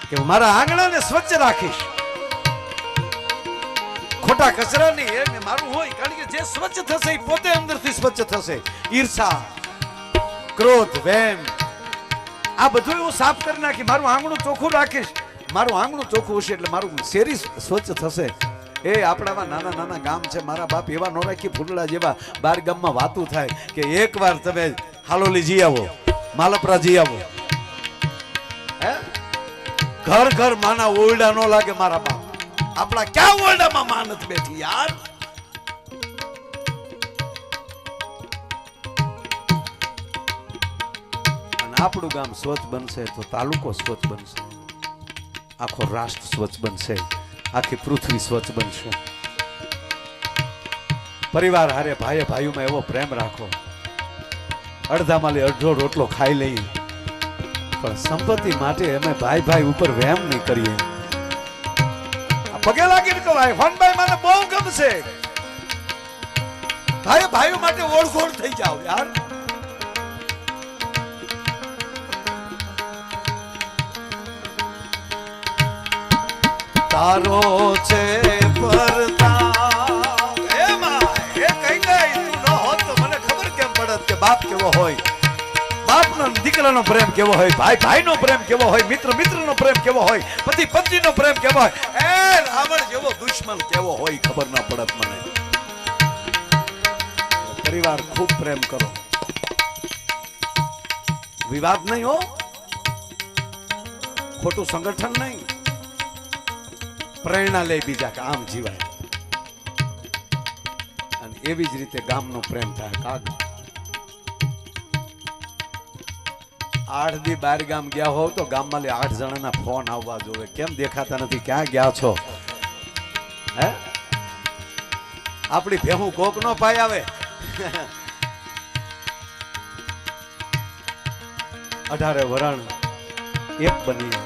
કે મારા આંગણાને સ્વચ્છ રાખીશ, ખોટા કચરા નહીં એ મારું હોય. કારણ કે જે સ્વચ્છ થશે એ પોતે અંદરથી સ્વચ્છ થશે. ઈર્ષા, ક્રોધ, વેમ આ બધું હું સાફ કરી નાખી, મારું આંગણું ચોખ્ખું રાખીશ. મારું આંગણું ચોખ્ખું હશે એટલે મારું શેરી સ્વચ્છ થશે. એ આપણામાં નાના નાના ગામ છે. મારા બાપ એવા નો રાખી ફૂલડા જેવા 12 ગામમાં વાતું થાય કે એકવાર તમે હાલોલી જી આવો, માલપરા જી આવો. ઘર ઘર માના ઓરડા નો લાગે. મારા બાપ આપણા ક્યાં ઓરડામાં માં નથી બેઠી યાર. અને આપણું ગામ સ્વચ્છ બનશે તો તાલુકો સ્વચ્છ બનશે, આખો રાષ્ટ્ર સ્વચ્છ બનશે, આખી પૃથ્વી સ્વચ્છ બનશે. પરિવાર હારે ભાઈએ ભાઈઓમાં એવો પ્રેમ રાખો, અડધા માલી અડધો રોટલો ખાઈ લઈએ, પણ સંપત્તિ માટે અમે ભાઈ ભાઈ ઉપર વહેમ નહીં કરીએ. પગે લાગીને કહો, ભાઈ મને બહુ ગમશે. ભાઈ ભાઈઓ માટે ઓળખોળ થઈ જાઓ યાર. તારો છે પરતાપ એમાં એ કઈ ગઈ તું ન હોત તો મને ખબર કેમ પડત કે બાપ કેવો હોય, બાપનો દીકરાનો પ્રેમ કેવો હોય, ભાઈ ભાઈનો પ્રેમ કેવો હોય, મિત્ર મિત્રનો પ્રેમ કેવો હોય, પતિ પત્નીનો પ્રેમ કેવો હોય, એ રાવણ જેવો દુશ્મન કેવો હોય ખબર ના પડત મને. પરિવાર ખૂબ પ્રેમ કરો, વિવાદ નહીં હો, ખોટું સંગઠન નહીં, પ્રેરણા લે બીજા કે આમ જીવાય. અને એવી જ રીતે ગામનો પ્રેમ થાય. કાગ 8 દી 12 ગામ ગયા હોવ તો ગામમાં 8 જણાના ફોન આવવા જોવે, કેમ દેખાતા નથી, ક્યાં ગયા છો? હે આપણી ભેહું કોક નો પાય આવે. 18 વરણ એક બની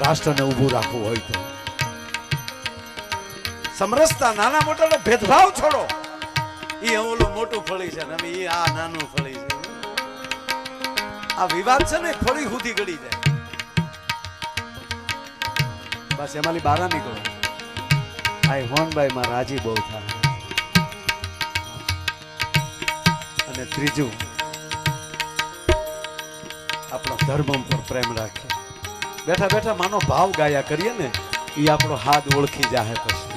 રાષ્ટ્રને ઊભું રાખવું હોય તો સમરસતા, નાના મોટાનો ભેદભાવ છોડો. ઈ ઓલું મોટું ફળી છે ને અમે ઈ આ નાનું ફળી છે. આ વિવાદ છે ને ફળી સુધી ગળી જાય. બસ એમાંથી બહાર નીકળો. આ હોનભાઈ માં રાજી બહુ થાય. અને ત્રીજું, આપણો ધર્મ પર પ્રેમ રાખે. બેઠા બેઠા માનો ભાવ ગાયા કરીએ ને, એ આપણો હાથ ઓળખી જાહે. પછી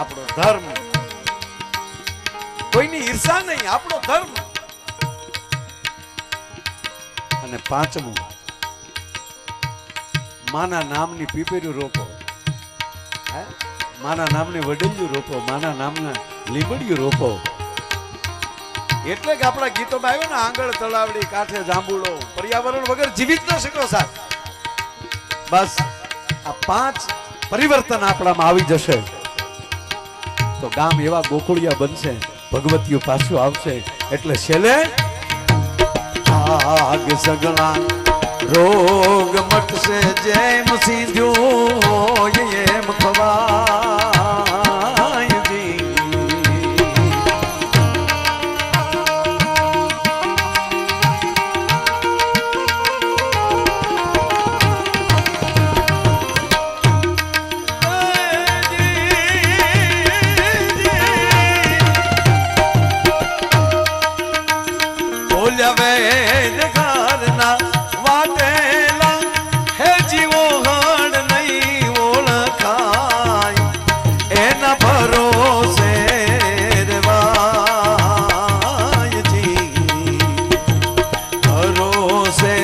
આપણો ધર્મ, કોઈની ઈર્ષા નહીં, આપણો ધર્મ. અને પાંચમું, માના નામની પીપેરું રોપો, માના નામની વડલિયું રોપો, માના નામના લીંબડિયું રોપો. એટલે કે આપણા ગીતોમાં આવ્યું ને, આંગળ તળાવડી કાંઠે જાંબુડો, પર્યાવરણ વગર જીવિત ન શકો સાહેબ. બસ આ 5 પરિવર્તન આપણામાં આવી જશે તો ગામ એવા ગોકુળિયા બનશે, ભગવતીઓ પાછું આવશે. એટલે છેલ્લે આગ સગલા રોગ મટશે, જેમ સીધું હોય એમ ખવાય જી. વેદ ઘરના વાટેલા હે જીવો હણ નહીં ઓળખાય, એના ભરોસે રેવાય જી, ભરોસે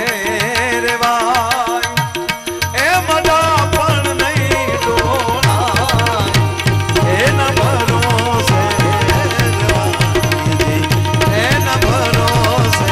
રેવાય. એ મડા પણ નહીં ડોળાય, એના ભરોસે રેવાય, એના ભરોસે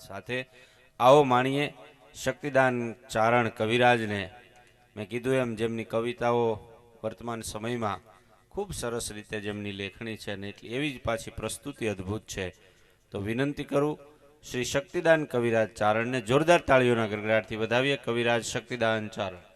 સાથે આવો માણીએ શક્તિદાન ચારણ કવિરાજને. મેં કીધું એમ જેમની કવિતાઓ વર્તમાન સમયમાં ખૂબ સરસ રીતે જેમની લેખણી છે ને એટલી એવી જ પાછી પ્રસ્તુતિ અદ્ભુત છે. તો વિનંતી કરું શ્રી શક્તિદાન કવિરાજ ચારણને જોરદાર તાળીઓના ગડગડાટથી વધાવીએ. કવિરાજ શક્તિદાન ચારણ.